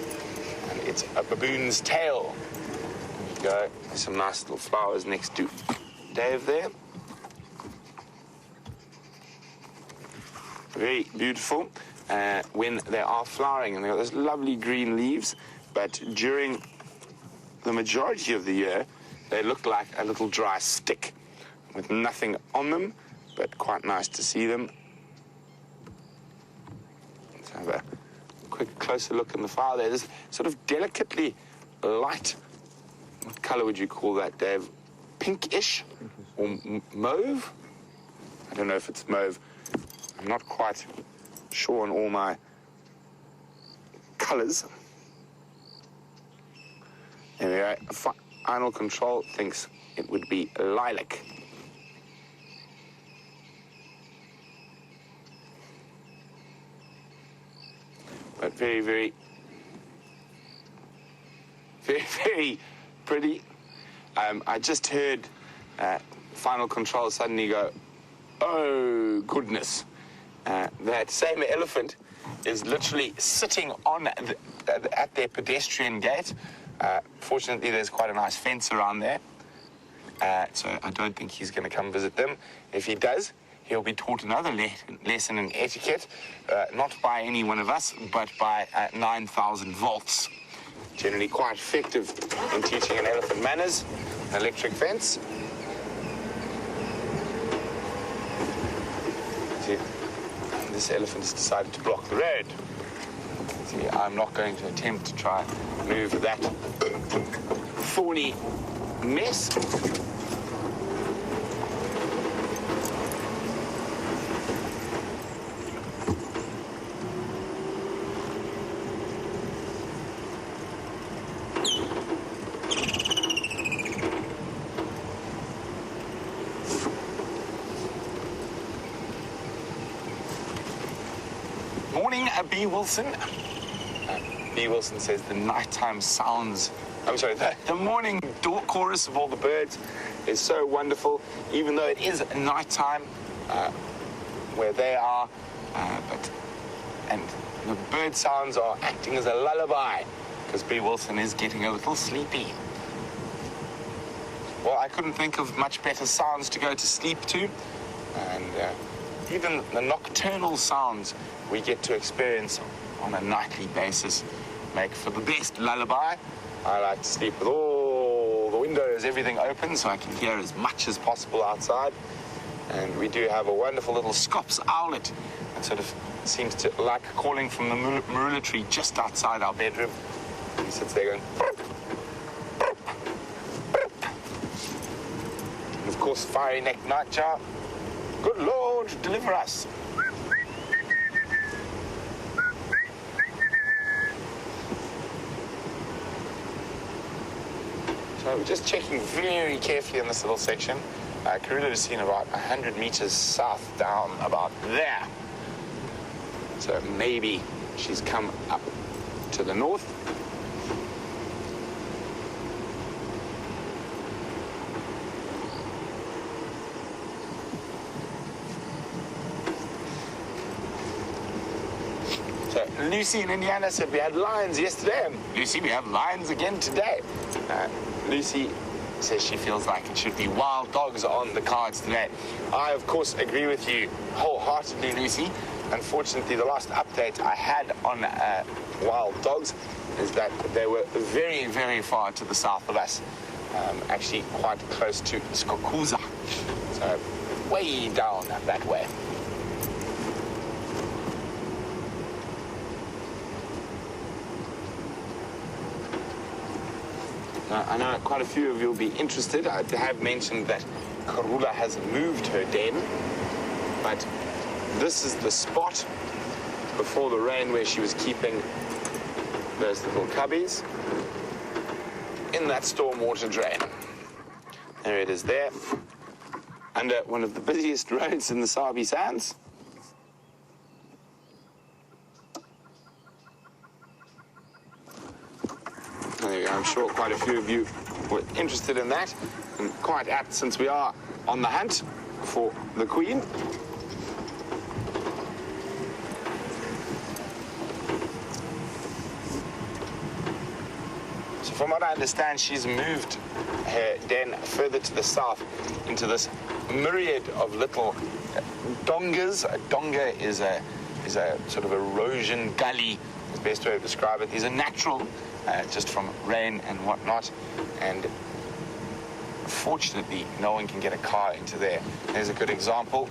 and it's a baboon's tail. There you go. There's some nice little flowers next to Dave there. Very beautiful when they are flowering, and they've got those lovely green leaves, but during the majority of the year they look like a little dry stick with nothing on them, but quite nice to see them. Let's have a quick closer look in the flower there. This sort of delicately light, what color would you call that, Dave? Pinkish or mauve? I don't know if it's mauve. I'm not quite sure on all my colors. There we go. Final control thinks it would be lilac. But very, very, very, very pretty. I just heard final control suddenly go, oh, goodness. That same elephant is literally sitting on at their pedestrian gate. Fortunately, there's quite a nice fence around there. So I don't think he's going to come visit them. If he does, he'll be taught another lesson in etiquette, not by any one of us, but by 9,000 volts. Generally quite effective in teaching an elephant manners, an electric fence. See, this elephant has decided to block the road. See, I'm not going to attempt to try and move that thorny mess. Morning, B. Wilson. B. Wilson says the nighttime sounds, the morning chorus of all the birds is so wonderful, even though it is nighttime where they are, and the bird sounds are acting as a lullaby, because B. Wilson is getting a little sleepy. Well, I couldn't think of much better sounds to go to sleep to, and even the nocturnal sounds we get to experience on a nightly basis make for the best lullaby. I like to sleep with all the windows, everything open, so I can hear as much as possible outside. And we do have a wonderful little Scops owlet that sort of seems to like calling from the marula tree just outside our bedroom. He sits there going, burp, burp, burp. And of course, fiery-necked nightjar. Good Lord, deliver us. So we're just checking very carefully in this little section. Karula is seen about 100 meters south down about there. So maybe she's come up to the north. So Lucy in Indiana said we had lions yesterday, and Lucy, we have lions again today. Lucy says she feels like it should be wild dogs on the cards today. I, of course, agree with you wholeheartedly, Lucy. Unfortunately, the last update I had on wild dogs is that they were very, very far to the south of us, actually quite close to Nkuhumas, so way down that way. I know quite a few of you will be interested. I have mentioned that Karula has moved her den, but this is the spot before the rain where she was keeping those little cubbies in that stormwater drain. There it is there, under one of the busiest roads in the Sabi Sands. There we go. I'm sure quite a few of you were interested in that, and quite apt since we are on the hunt for the Queen. So from what I understand, she's moved her den further to the south into this myriad of little dongas. A donga is a sort of erosion gully, is the best way to describe it. These are natural, just from rain and whatnot, and fortunately no one can get a car into there. There's a good example.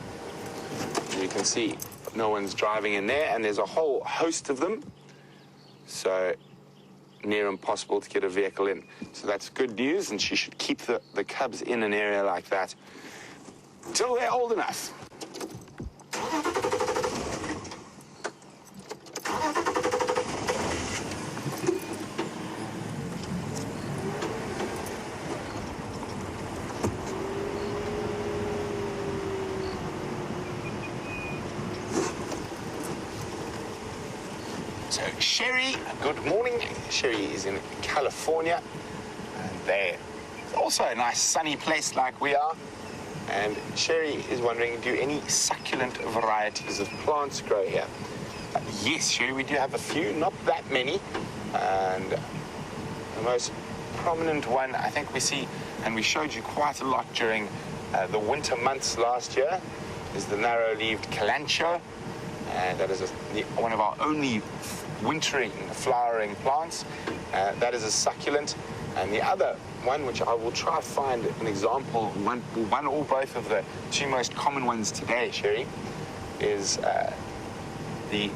You can see no one's driving in there, and there's a whole host of them, so near impossible to get a vehicle in. So that's good news, and she should keep the cubs in an area like that till they're old enough. So Sherry, good morning. Sherry is in California, and they're also a nice sunny place like we are. And Sherry is wondering, do any succulent varieties of plants grow here? Yes, Sherry, we do have a few, not that many. And the most prominent one I think we see, and we showed you quite a lot during the winter months last year, is the narrow-leaved kalanchoe. And that is one of our only wintering, flowering plants. That is a succulent. And the other one, which I will try to find an example, one or both of the two most common ones today, Sherry, is the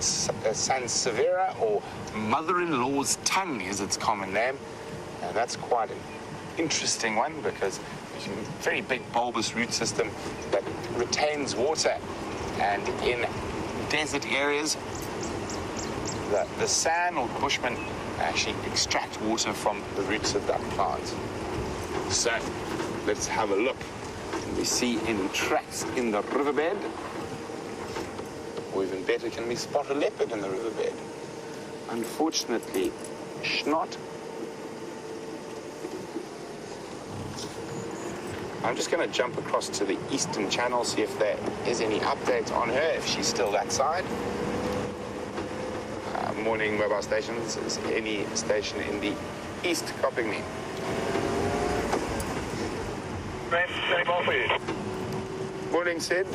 Sansevieria, or mother-in-law's tongue is its common name. And that's quite an interesting one because it's a very big bulbous root system that retains water. And in desert areas, the San or Bushmen actually extract water from the roots of that plant. So let's have a look. Can we see any tracks in the riverbed? Or even better, can we spot a leopard in the riverbed? Unfortunately, not. I'm just going to jump across to the eastern channel, see if there is any update on her, if she's still that side. Morning mobile stations. Is any station in the east copying me? Brent, same off for you. Morning, Sid.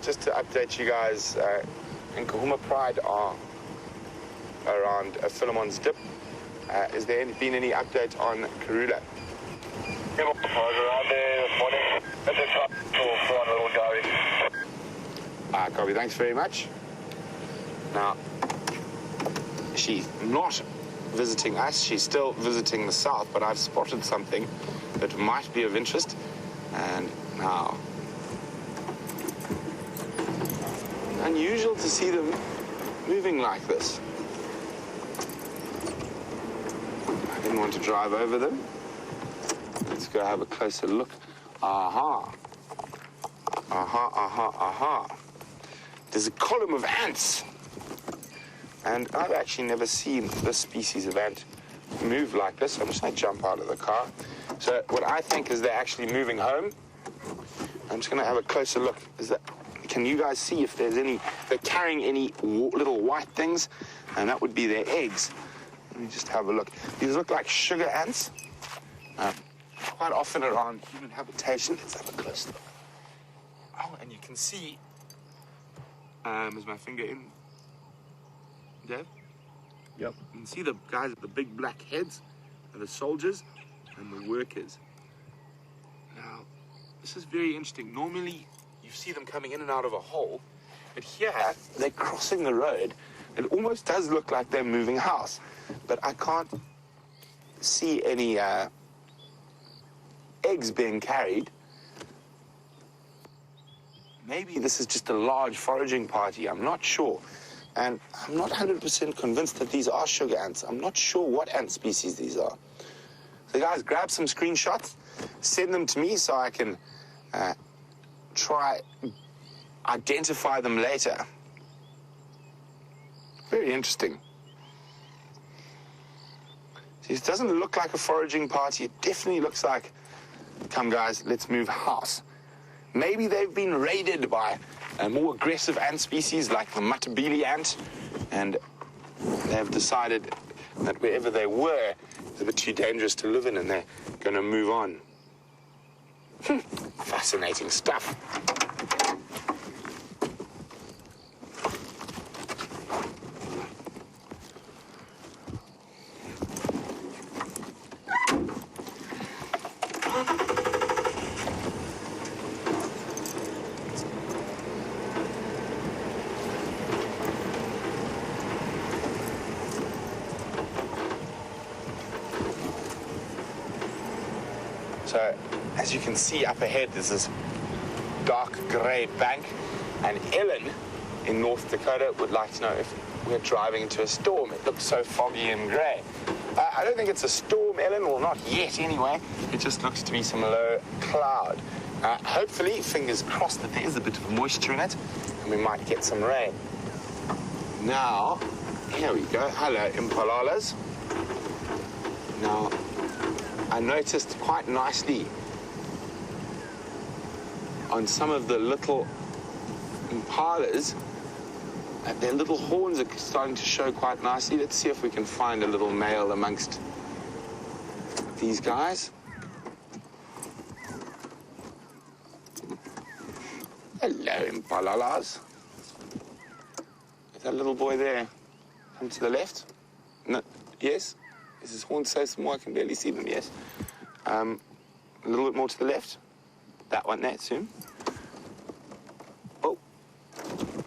Just to update you guys, Nkuhumas Pride are around Philemon's Dip. Has there been any update on Karula? I was around there this morning. It's a truck for one little guy. Copy, thanks very much. Now, she's not visiting us, she's still visiting the south, but I've spotted something that might be of interest. And now, unusual to see them moving like this. I didn't want to drive over them. Let's go have a closer look. Aha. Aha, aha, aha. There's a column of ants. And I've actually never seen this species of ant move like this. I'm just going to jump out of the car. So what I think is they're actually moving home. I'm just going to have a closer look. Can you guys see if there's any, they're carrying any little white things? And that would be their eggs. Let me just have a look. These look like sugar ants. Quite often around human habitation. Let's have a close look. Oh, and you can see, is my finger in? Dave? Yep. You can see the guys with the big black heads are the soldiers and the workers. Now, this is very interesting. Normally, you see them coming in and out of a hole, but here, they're crossing the road. It almost does look like they're moving house, but I can't see any eggs being carried. Maybe this is just a large foraging party. I'm not sure. And I'm not 100% convinced that these are sugar ants. I'm not sure what ant species these are. So guys, grab some screenshots, send them to me so I can try identify them later. Very interesting. See, it doesn't look like a foraging party. It definitely looks like, come guys, let's move house. Maybe they've been raided by a more aggressive ant species like the Matabele ant, and they've decided that wherever they were, it's a bit too dangerous to live in, and they're going to move on. Fascinating stuff. So, as you can see up ahead, there's this dark grey bank, and Ellen in North Dakota would like to know if we're driving into a storm. It looks so foggy and grey. I don't think it's a storm, Ellen, or not yet anyway. It just looks to be some low cloud. Hopefully, fingers crossed, that there is a bit of moisture in it, and we might get some rain. Now, Here we go. Hello, impalas. Now, I noticed quite nicely on some of the little impalas that their little horns are starting to show quite nicely. Let's see if we can find a little male amongst these guys. Hello, impalalas. Is that little boy there? Come to the left? No. Yes? Is his horn so small I can barely see them? Yes. A little bit more to the left. That one there, soon. Oh.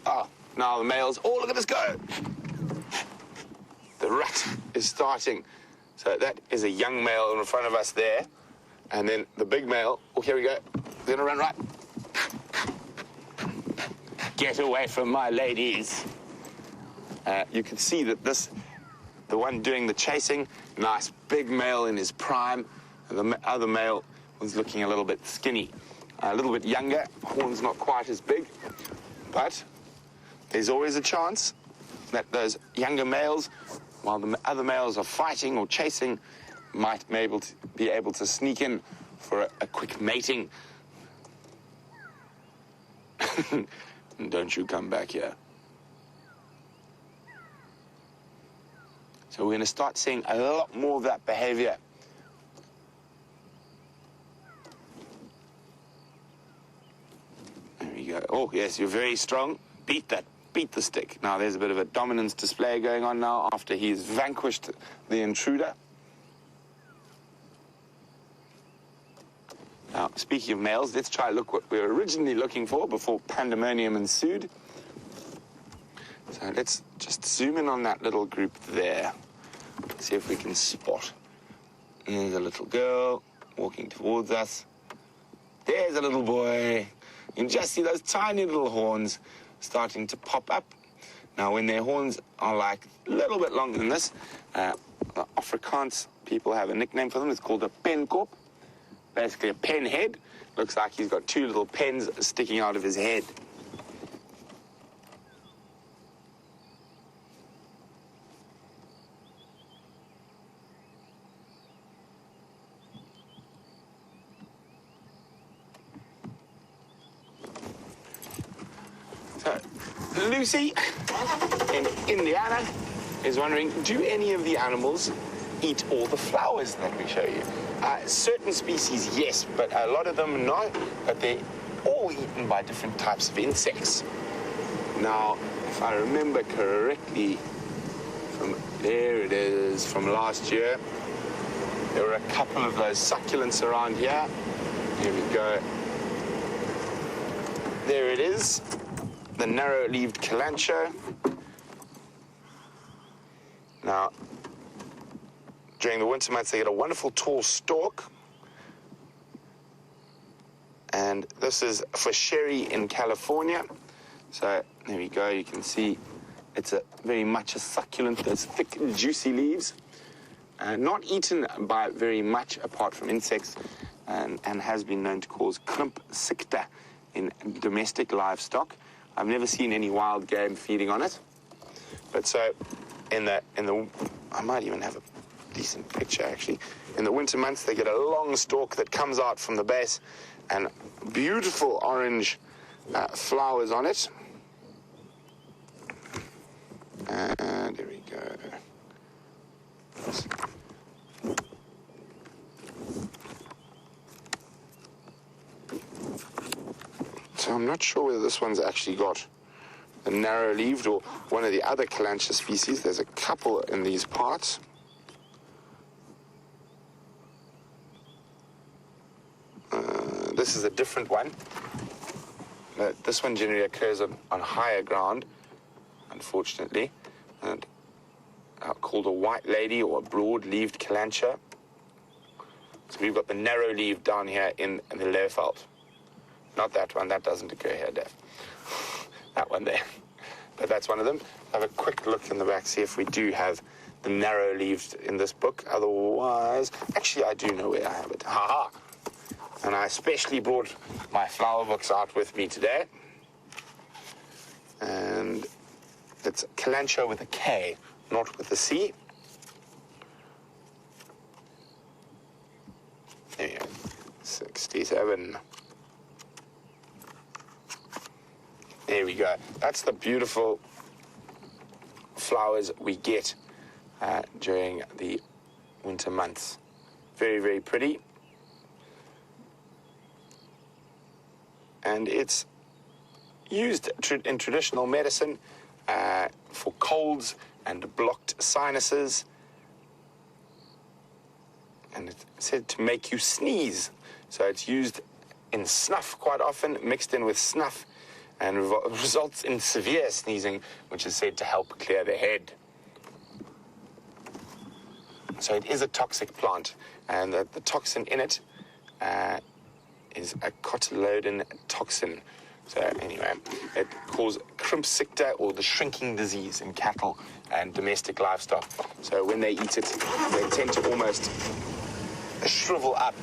Oh, now the males. Oh, look at this go! The rut is starting. So that is a young male in front of us there. And then the big male. Oh, here we go. He's gonna run right. Get away from my ladies. You can see that the one doing the chasing, nice big male in his prime. And the other male was looking a little bit skinny, a little bit younger, horns not quite as big. But there's always a chance that those younger males, while the other males are fighting or chasing, might be able to sneak in for a quick mating. Don't you come back here. So we're going to start seeing a lot more of that behavior. There we go. Oh, yes, you're very strong. Beat that. Beat the stick. Now, there's a bit of a dominance display going on now after he's vanquished the intruder. Now, speaking of males, let's try look what we were originally looking for before pandemonium ensued. So let's just zoom in on that little group there. See if we can spot. There's a little girl walking towards us. There's a little boy. You can just see those tiny little horns starting to pop up. Now, when their horns are like a little bit longer than this, the Afrikaans people have a nickname for them. It's called a penkop. Basically a pen head. Looks like he's got two little pens sticking out of his head. So, Lucy in Indiana is wondering, do any of the animals eat all the flowers that we show you? Certain species, yes, but a lot of them, no. But they're all eaten by different types of insects. Now, if I remember correctly, there it is, from last year, there were a couple of those succulents around here. Here we go. There it is, the narrow-leaved calancho. Now, during the winter months, they get a wonderful tall stalk. And this is for sherry in California. So there we go. You can see it's very much a succulent. Those thick, juicy leaves. Not eaten by very much apart from insects, and has been known to cause krimp sikte in domestic livestock. I've never seen any wild game feeding on it. But so in the I might even have a decent picture, actually. In the winter months, they get a long stalk that comes out from the base and beautiful orange flowers on it. And there we go. So I'm not sure whether this one's actually got the narrow-leaved or one of the other calancha species. There's a couple in these parts. This is a different one. This one generally occurs on higher ground, unfortunately, and called a white lady or a broad-leaved calancha. So we've got the narrow-leaved down here in the Leerveld. Not that one. That doesn't occur here, Dave. That one there. But that's one of them. Have a quick look in the back, see if we do have the narrow-leaved in this book. Otherwise, actually, I do know where I have it. Ha-ha! And I especially brought my flower books out with me today. And it's Calancho with a K, not with the C. There you go. 67. There we go. That's the beautiful flowers we get during the winter months. Very, very pretty. And it's used in traditional medicine for colds and blocked sinuses. And it's said to make you sneeze. So it's used in snuff quite often, mixed in with snuff, and results in severe sneezing, which is said to help clear the head. So it is a toxic plant, and the toxin in it is a cotyledon toxin. So anyway, it causes crimpsicta, or the shrinking disease, in cattle and domestic livestock. So when they eat it, they tend to almost shrivel up.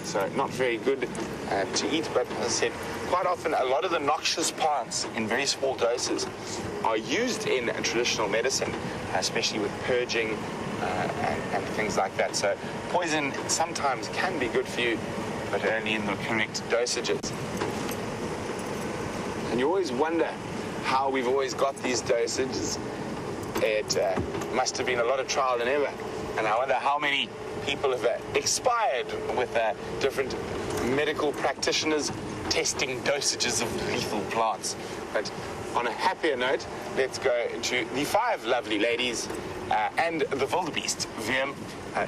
So not very good to eat, but as I said, quite often a lot of the noxious plants in very small doses are used in traditional medicine, especially with purging and things like that. So poison sometimes can be good for you, but only in the correct dosages. And you always wonder how we've always got these dosages. It must have been a lot of trial and error, and I wonder how many people have expired with different medical practitioners testing dosages of lethal plants. But on a happier note, let's go to the 5 lovely ladies and the wildebeest, Wium,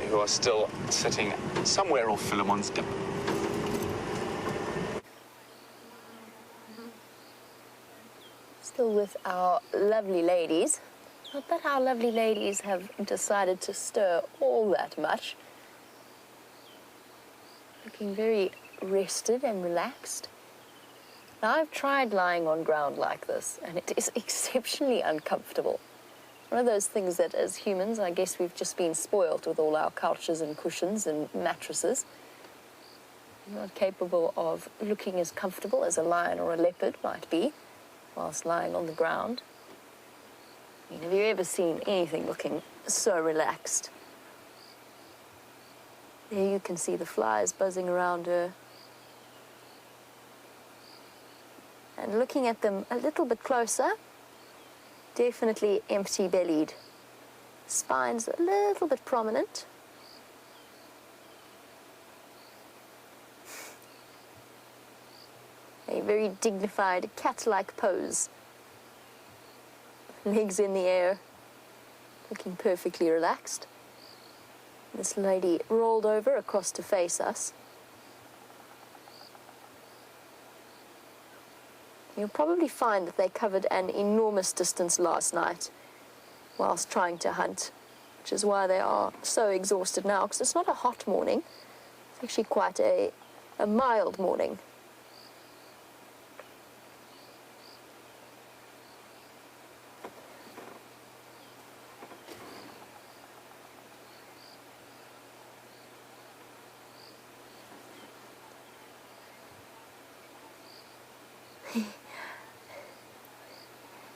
who are still sitting somewhere off Philemon's dip. Still with our lovely ladies. Not that our lovely ladies have decided to stir all that much. Looking very rested and relaxed. Now, I've tried lying on ground like this, and it is exceptionally uncomfortable. One of those things that, as humans, I guess we've just been spoiled with all our couches and cushions and mattresses. We're not capable of looking as comfortable as a lion or a leopard might be whilst lying on the ground. I mean, have you ever seen anything looking so relaxed? There you can see the flies buzzing around her. And looking at them a little bit closer, definitely empty-bellied. Spine's a little bit prominent. A very dignified cat-like pose. Legs in the air, looking perfectly relaxed. This lady rolled over across to face us. You'll probably find that they covered an enormous distance last night whilst trying to hunt, which is why they are so exhausted now, because it's not a hot morning. It's actually quite a mild morning.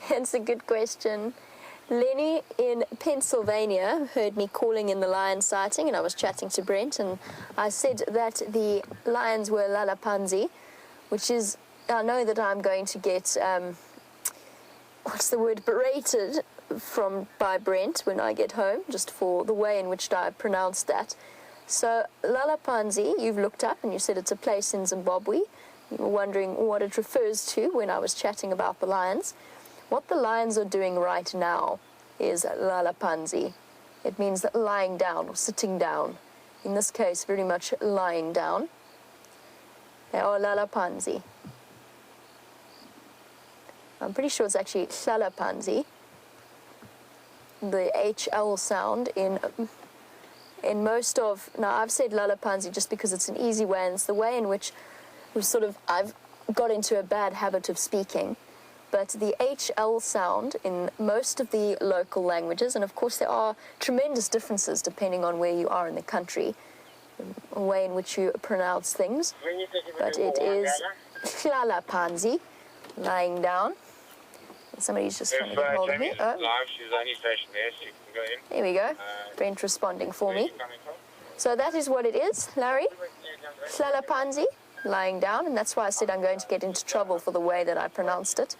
That's a good question. Lenny in Pennsylvania heard me calling in the lion sighting, and I was chatting to Brent, and I said that the lions were lalapanzi, which is, I know that I'm going to get, berated by Brent when I get home, just for the way in which I pronounced that. So lalapanzi, you've looked up, and you said it's a place in Zimbabwe. You were wondering what it refers to when I was chatting about the lions. What the lions are doing right now is lalapanzi. It means that lying down or sitting down. In this case, very much lying down. They are lalapanzi. I'm pretty sure it's actually lalapanzi. The HL sound in most of... Now, I've said lalapanzi just because it's an easy way, and it's the way in which I've got into a bad habit of speaking. But the HL sound in most of the local languages, and of course there are tremendous differences depending on where you are in the country, the way in which you pronounce things, but it is lalapanzi, lying down. Somebody's just trying If to get hold of me. Jamie's Oh, live, she's only stationed there, so you can go in. there we go. Brent responding for Where are me. you coming from? So that is what it is, Larry. Hlalapanzi, lying down, and that's why I said I'm going to get into trouble for the way that I pronounced it.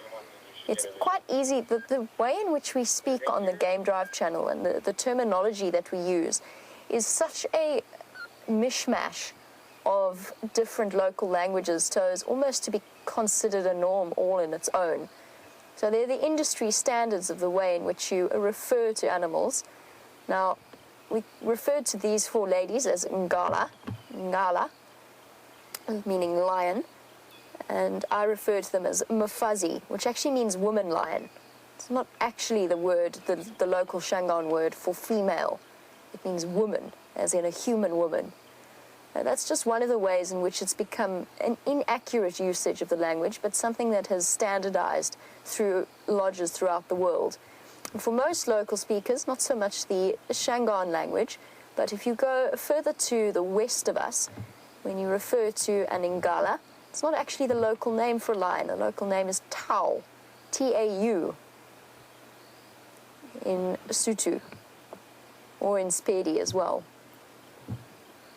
It's quite easy. The way in which we speak on the Game Drive channel and the terminology that we use is such a mishmash of different local languages, so as almost to be considered a norm all in its own. So they're the industry standards of the way in which you refer to animals. Now, we referred to these four ladies as Ngala, meaning lion, and I refer to them as Mfazi, which actually means woman lion. It's not actually the word, the local Shangaan word for female. It means woman, as in a human woman. That's just one of the ways in which it's become an inaccurate usage of the language, but something that has standardized through lodges throughout the world. And for most local speakers, not so much the Shangaan language, but if you go further to the west of us, when you refer to an Ingala, it's not actually the local name for a lion. The local name is Tau, T-A-U, in Sotho, or in Spedi as well.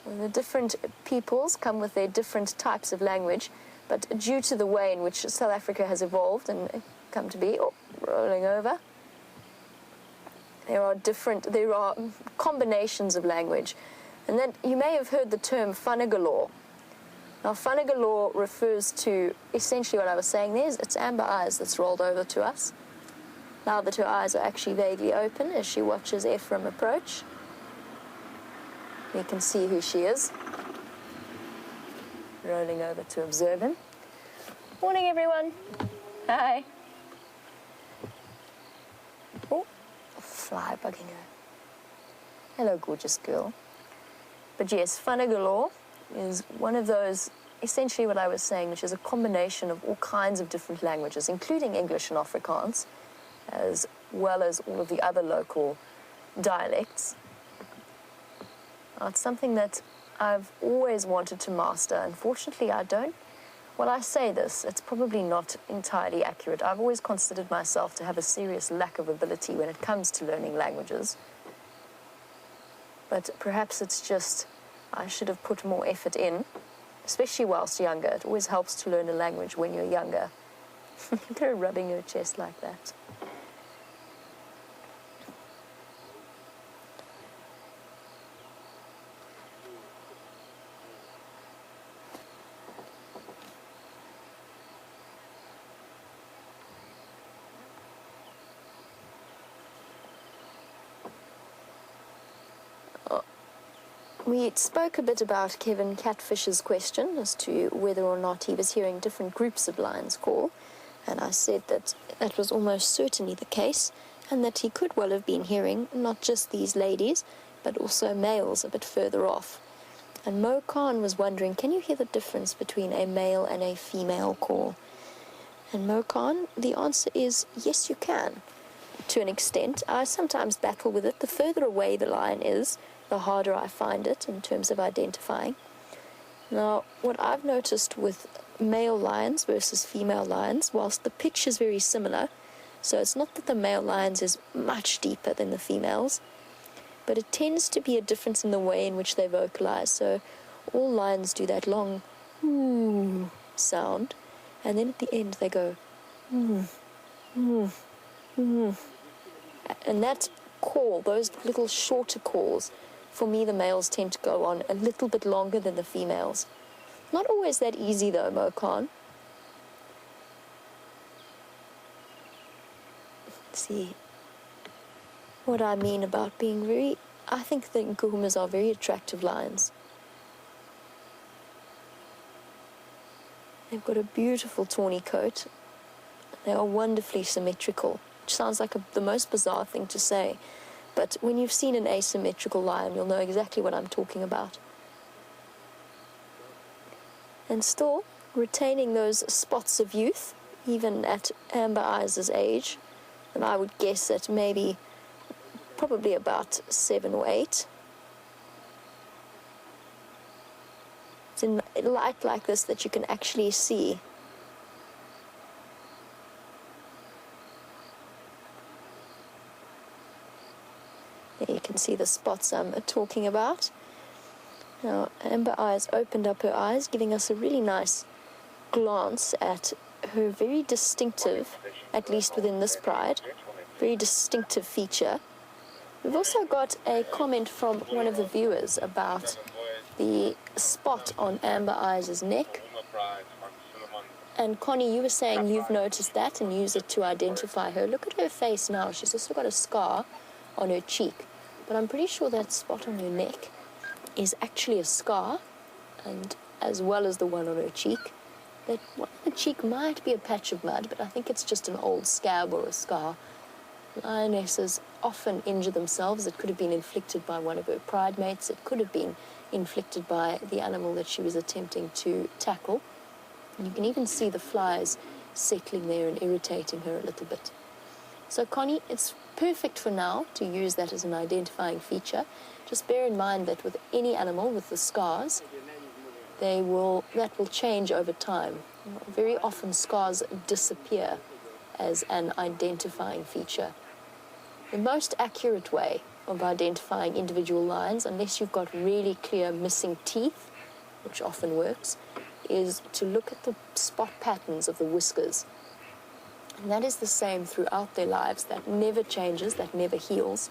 And the different peoples come with their different types of language, but due to the way in which South Africa has evolved and come to be, rolling over, there are combinations of language. And then you may have heard the term Fanagalore. Now, Fanagalore refers to essentially what I was saying there. It's Amber Eyes that's rolled over to us. Now that her eyes are actually vaguely open as she watches Ephraim approach. You can see who she is. Rolling over to observe him. Morning, everyone. Hi. Oh, a fly bugging her. Hello, gorgeous girl. But yes, Fanagalore is one of those, essentially what I was saying, which is a combination of all kinds of different languages, including English and Afrikaans, as well as all of the other local dialects. It's something that I've always wanted to master. Unfortunately, I don't. When I say this, it's probably not entirely accurate. I've always considered myself to have a serious lack of ability when it comes to learning languages. But perhaps it's just I should have put more effort in, especially whilst younger. It always helps to learn a language when you're younger. Look at her rubbing her chest like that. We spoke a bit about Kevin Catfish's question as to whether or not he was hearing different groups of lions call, and I said that that was almost certainly the case, and that he could well have been hearing not just these ladies, but also males a bit further off. And Mo Khan was wondering, can you hear the difference between a male and a female call? And Mo Khan, the answer is yes, you can. To an extent, I sometimes battle with it. The further away the lion is, the harder I find it in terms of identifying. Now, what I've noticed with male lions versus female lions, whilst the pitch is very similar, so it's not that the male lions is much deeper than the females, but it tends to be a difference in the way in which they vocalize. So all lions do that long ooh sound, and then at the end they go ooh, ooh, ooh. And that call, those little shorter calls, for me, the males tend to go on a little bit longer than the females. Not always that easy, though, Mo Khan. See what I mean about being very... I think the Nkuhumas are very attractive lions. They've got a beautiful tawny coat. They are wonderfully symmetrical, which sounds like the most bizarre thing to say. But when you've seen an asymmetrical lion, you'll know exactly what I'm talking about. And still, retaining those spots of youth, even at Amber Eyes' age, and I would guess at maybe, probably about 7 or 8. It's in light like this that you can actually see There you can see the spots I'm talking about. Now, Amber Eyes opened up her eyes, giving us a really nice glance at her very distinctive, at least within this pride, very distinctive feature. We've also got a comment from one of the viewers about the spot on Amber Eyes' neck. And Connie, you were saying you've noticed that and use it to identify her. Look at her face now. She's also got a scar on her cheek. But I'm pretty sure that spot on her neck is actually a scar, and as well as the one on her cheek. That one on the cheek might be a patch of mud, but I think it's just an old scab or a scar. Lionesses often injure themselves. It could have been inflicted by one of her pride mates. It could have been inflicted by the animal that she was attempting to tackle. And you can even see the flies settling there and irritating her a little bit. So Connie, it's perfect for now to use that as an identifying feature. Just bear in mind that with any animal with the scars, that will change over time. Very often scars disappear as an identifying feature. The most accurate way of identifying individual lions, unless you've got really clear missing teeth, which often works, is to look at the spot patterns of the whiskers. And that is the same throughout their lives. That never changes, that never heals.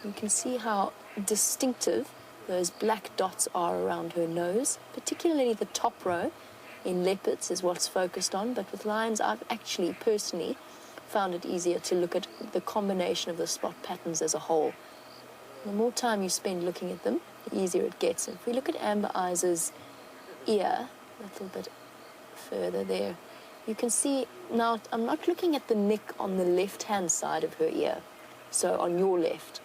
You can see how distinctive those black dots are around her nose, particularly the top row in leopards is what's focused on, but with lions I've actually personally found it easier to look at the combination of the spot patterns as a whole. The more time you spend looking at them, the easier it gets. And if we look at Amber Eyes' ear, a little bit further there, you can see now I'm not looking at the neck on the left-hand side of her ear, so on your left.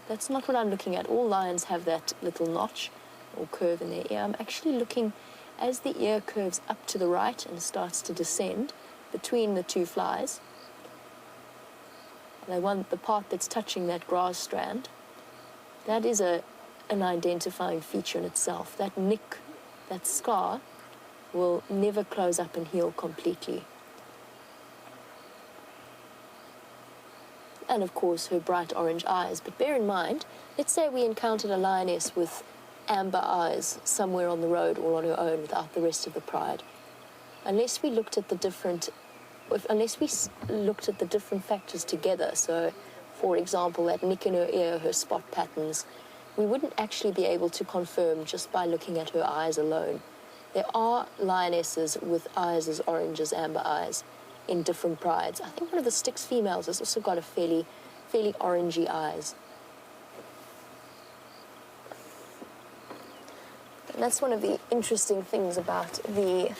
That's not what I'm looking at. All lions have that little notch or curve in their ear. I'm actually looking as the ear curves up to the right and starts to descend between the two flies. The part that's touching that grass strand, that is an identifying feature in itself. That nick, that scar, will never close up and heal completely. And of course her bright orange eyes. But bear in mind, let's say we encountered a lioness with amber eyes somewhere on the road or on her own without the rest of the pride. Unless we looked at the different factors together, so for example that nick in her ear, her spot patterns, we wouldn't actually be able to confirm just by looking at her eyes alone. There are lionesses with eyes as orange as amber eyes in different prides. I think one of the Styx females has also got a fairly orangey eyes. And that's one of the interesting things about the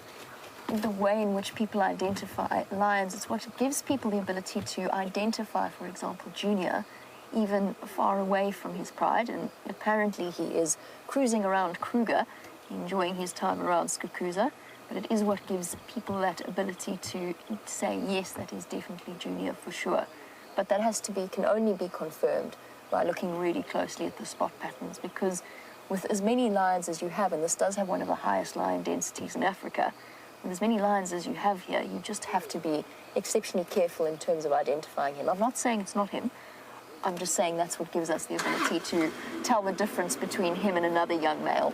way in which people identify lions. It's what gives people the ability to identify, for example, Junior, even far away from his pride. And apparently he is cruising around Kruger, enjoying his time around Skukuza. But it is what gives people that ability to say, yes, that is definitely Junior for sure. But that can only be confirmed by looking really closely at the spot patterns, because with as many lions as you have, and this does have one of the highest lion densities in Africa, with as many lions as you have here, you just have to be exceptionally careful in terms of identifying him. I'm not saying it's not him. I'm just saying that's what gives us the ability to tell the difference between him and another young male.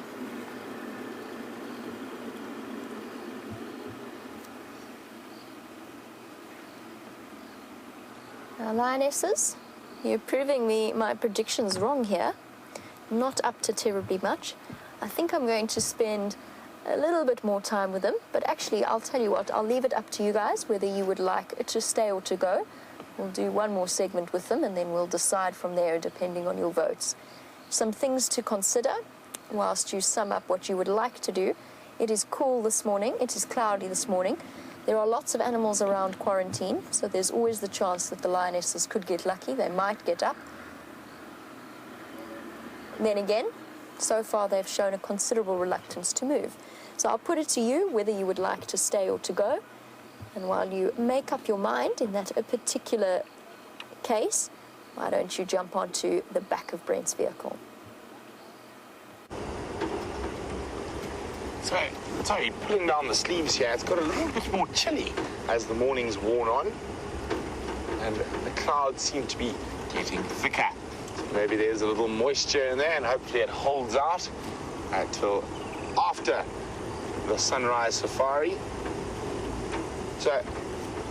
Now, lionesses, you're proving my predictions wrong here. Not up to terribly much. I think I'm going to spend a little bit more time with them, but actually, I'll tell you what, I'll leave it up to you guys whether you would like to stay or to go. We'll do one more segment with them, and then we'll decide from there, depending on your votes. Some things to consider whilst you sum up what you would like to do. It is cool this morning. It is cloudy this morning. There are lots of animals around quarantine, so there's always the chance that the lionesses could get lucky. They might get up. Then again, so far they've shown a considerable reluctance to move. So I'll put it to you whether you would like to stay or to go. And while you make up your mind in that particular case, why don't you jump onto the back of Brent's vehicle? Sorry, pulling down the sleeves here, it's got a little bit more chilly as the morning's worn on, and the clouds seem to be getting thicker. Maybe there's a little moisture in there, and hopefully it holds out until after the sunrise safari. So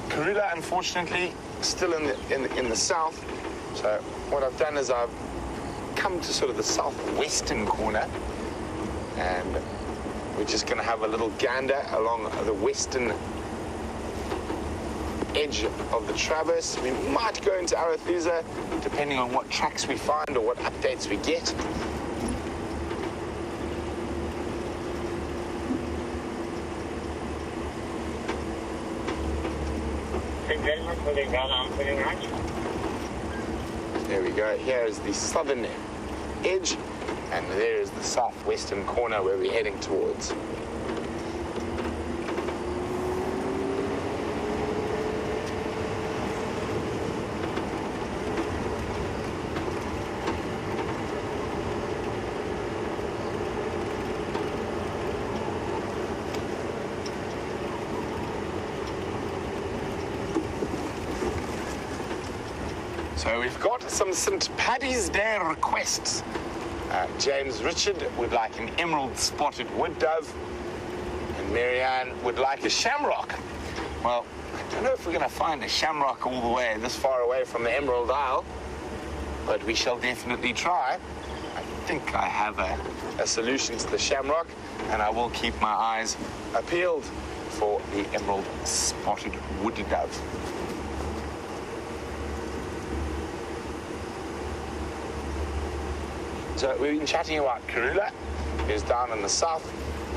Karula, unfortunately, still in the south. So what I've done is I've come to sort of the southwestern corner, and we're just going to have a little gander along the western edge of the traverse. We might go into Arethusa, depending on what tracks we find or what updates we get. There we go. Here is the southern edge, and there is the southwestern corner where we're heading towards. So we've got some St. Paddy's Day requests. James Richard would like an emerald spotted wood dove, and Marianne would like a shamrock. Well, I don't know if we're going to find a shamrock all the way this far away from the Emerald Isle, but we shall definitely try. I think I have a solution to the shamrock, and I will keep my eyes peeled for the emerald spotted wood dove. So we've been chatting about Karula, who's down in the south.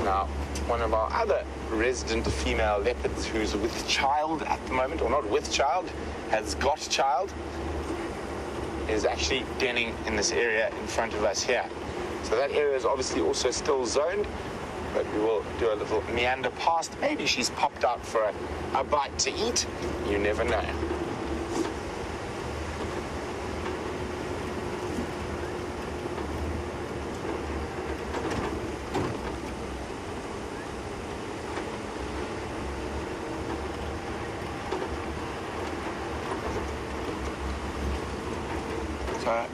Now, one of our other resident female leopards who's with child at the moment, or not with child, has got child, is actually denning in this area in front of us here. So that area is obviously also still zoned, but we will do a little meander past. Maybe she's popped out for a bite to eat. You never know.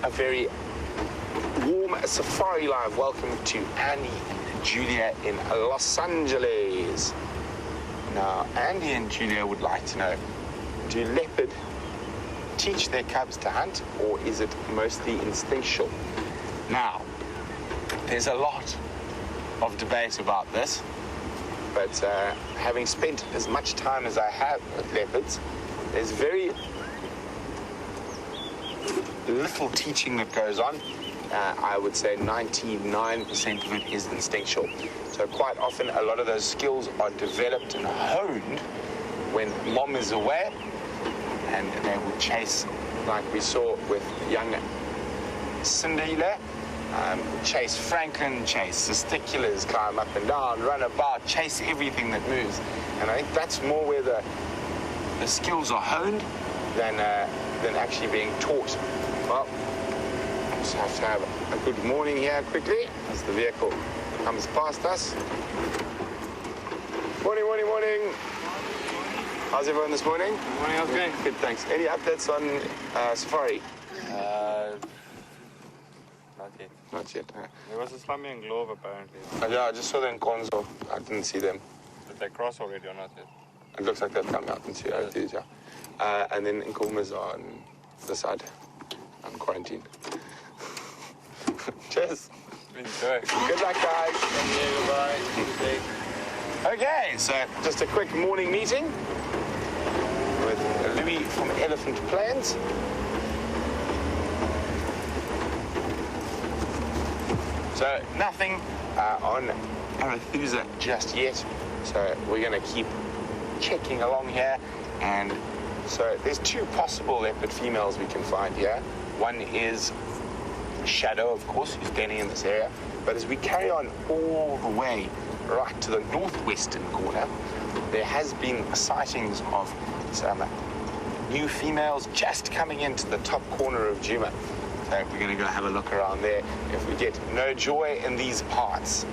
A very warm SafariLIVE welcome to Andy and Julia in Los Angeles. Now, Andy and Julia would like to know, do leopard teach their cubs to hunt, or is it mostly instinctual? Now, there's a lot of debate about this, but having spent as much time as I have with leopards, there's very little teaching that goes on. I would say 99% of it is instinctual. So quite often a lot of those skills are developed and honed when mom is away, and they will chase, like we saw with young Cinderella, chase Franklin, chase testiculars, climb up and down, run about, chase everything that moves. And I think that's more where the skills are honed than actually being taught. Well, just have to have a good morning here quickly as the vehicle comes past us. Morning, morning, morning. How's everyone this morning? Good morning, how's it going? Good, thanks. Any updates on Safari? Not yet. Not yet. There was a slummy and glove apparently. Yeah, I just saw them in Konzo. I didn't see them. Did they cross already or not yet? It looks like they've come out into Arethusa. And then Nkuhumas are on the side. On quarantine. Cheers. Enjoy. Good luck, guys. Thank you, goodbye. Okay, so just a quick morning meeting with Louis from Elephant Plains. So nothing on Arethusa just yet. So we're going to keep checking along here, and so there's two possible leopard females we can find here. One is Shadow, of course, who's denning in this area. But as we carry on all the way right to the northwestern corner, there has been sightings of some new females just coming into the top corner of Djuma. So we're going to go have a look around there if we get no joy in these parts.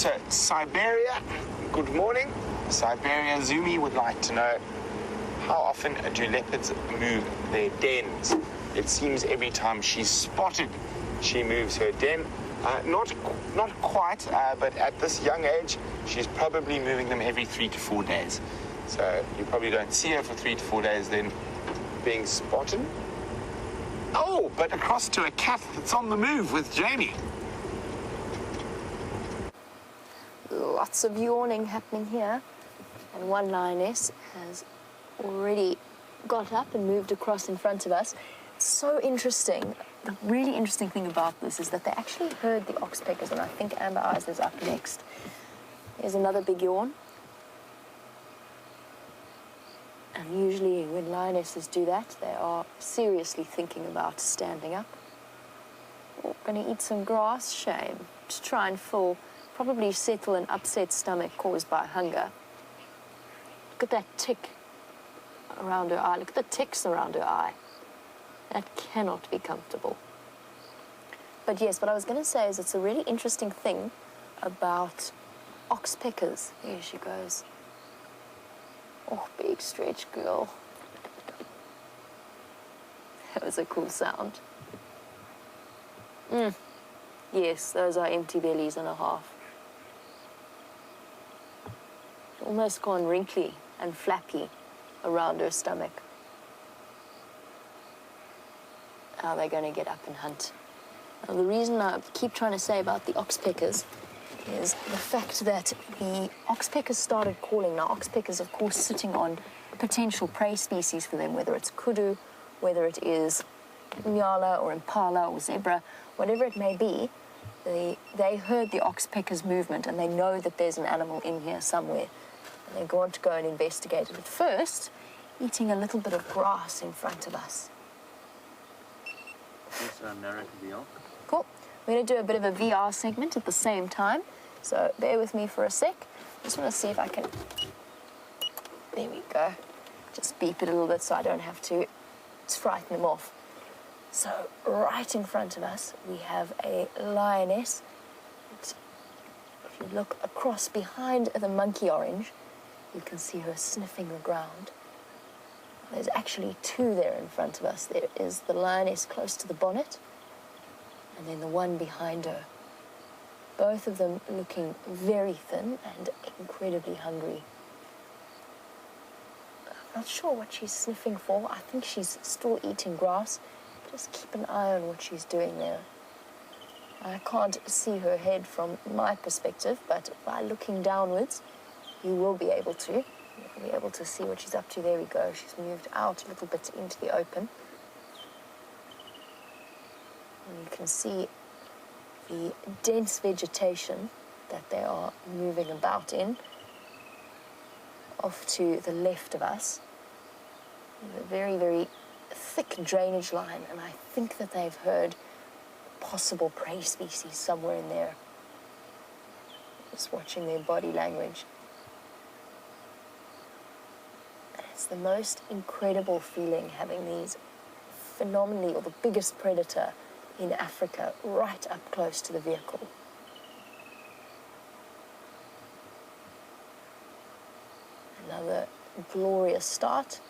So, Siberia, good morning. Siberia Zumi would like to know, how often do leopards move their dens? It seems every time she's spotted, she moves her den. Not quite, but at this young age, she's probably moving them every 3 to 4 days. So you probably don't see her for 3 to 4 days then being spotted. Oh, but across to a cat that's on the move with Jamie. Lots of yawning happening here. And one lioness has already got up and moved across in front of us. It's so interesting. The really interesting thing about this is that they actually heard the oxpeckers, and I think Amber Eyes is up next. Here's another big yawn. And usually when lionesses do that, they are seriously thinking about standing up. Oh, gonna eat some grass, shame. To try and probably settle an upset stomach caused by hunger. Look at that tick around her eye. Look at the ticks around her eye. That cannot be comfortable. But yes, what I was going to say is it's a really interesting thing about oxpeckers. Here she goes. Oh, big stretch girl. That was a cool sound. Yes, those are empty bellies and a half. Almost gone wrinkly and flappy around her stomach. How are they going to get up and hunt? Now, the reason I keep trying to say about the oxpeckers is the fact that the oxpeckers started calling. Now, oxpeckers, of course, sitting on potential prey species for them, whether it's kudu, whether it is nyala or impala or zebra, whatever it may be, they heard the oxpeckers' movement and they know that there's an animal in here somewhere. And they want to go and investigate it. At first, eating a little bit of grass in front of us. Cool. We're going to do a bit of a VR segment at the same time. So bear with me for a sec. Just want to see if I can... There we go. Just beep it a little bit so I don't have to frighten them off. So right in front of us, we have a lioness. If you look across behind the monkey orange, you can see her sniffing the ground. There's actually two there in front of us. There is the lioness close to the bonnet, and then the one behind her. Both of them looking very thin and incredibly hungry. I'm not sure what she's sniffing for. I think she's still eating grass. Just keep an eye on what she's doing there. I can't see her head from my perspective, but by looking downwards, you will be able to. You'll be able to see what she's up to. There we go. She's moved out a little bit into the open. And you can see the dense vegetation that they are moving about in. Off to the left of us, a very, very thick drainage line, and I think that they've heard possible prey species somewhere in there. Just watching their body language. And it's the most incredible feeling having these phenomenally, or the biggest predator in Africa, right up close to the vehicle. Another glorious start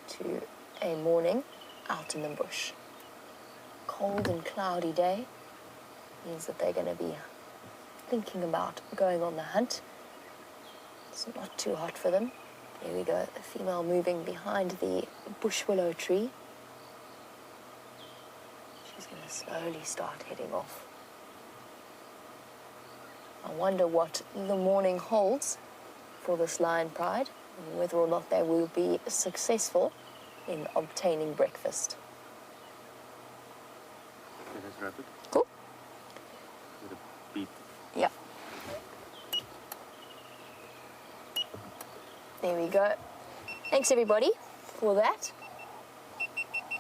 to a morning out in the bush. Cold and cloudy day means that they're going to be thinking about going on the hunt. It's not too hot for them. Here we go, a female moving behind the bush willow tree. She's going to slowly start heading off. I wonder what the morning holds for this lion pride, and whether or not they will be successful in obtaining breakfast. It is rapid. Cool. With a beep. Yeah. There we go. Thanks everybody for that.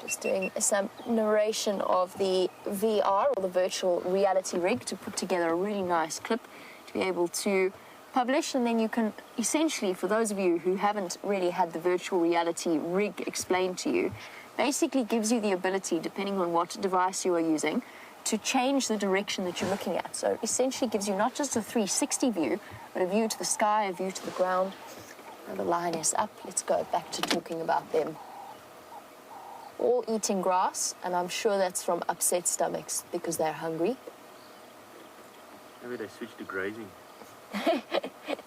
Just doing some narration of the VR, or the virtual reality rig, to put together a really nice clip to be able to publish, and then you can essentially, for those of you who haven't really had the virtual reality rig explained to you, basically gives you the ability, depending on what device you are using, to change the direction that you're looking at. So essentially gives you not just a 360 view, but a view to the sky, a view to the ground. And the lioness up. Let's go back to talking about them. All eating grass, and I'm sure that's from upset stomachs because they're hungry. Maybe they switched to grazing.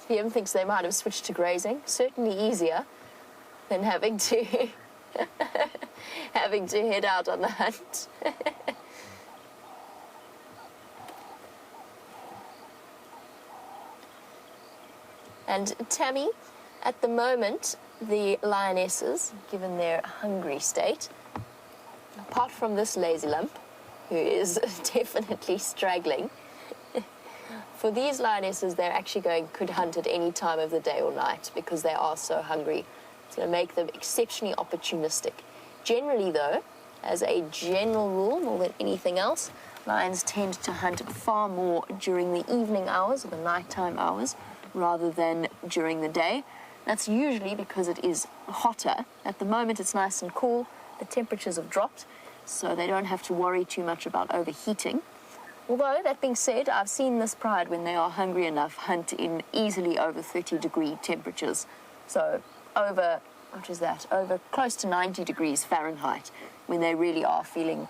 Wium thinks they might have switched to grazing. Certainly easier than having to having to head out on the hunt. And Tammy, at the moment, the lionesses, given their hungry state, apart from this lazy lump, who is definitely straggling, for these lionesses, they're actually could hunt at any time of the day or night because they are so hungry. It's going to make them exceptionally opportunistic. Generally, though, as a general rule, more than anything else, lions tend to hunt far more during the evening hours or the nighttime hours rather than during the day. That's usually because it is hotter. At the moment, it's nice and cool. The temperatures have dropped, so they don't have to worry too much about overheating. Although, that being said, I've seen this pride, when they are hungry enough, hunt in easily over 30-degree temperatures. So over, what is that, over close to 90 degrees Fahrenheit, when they really are feeling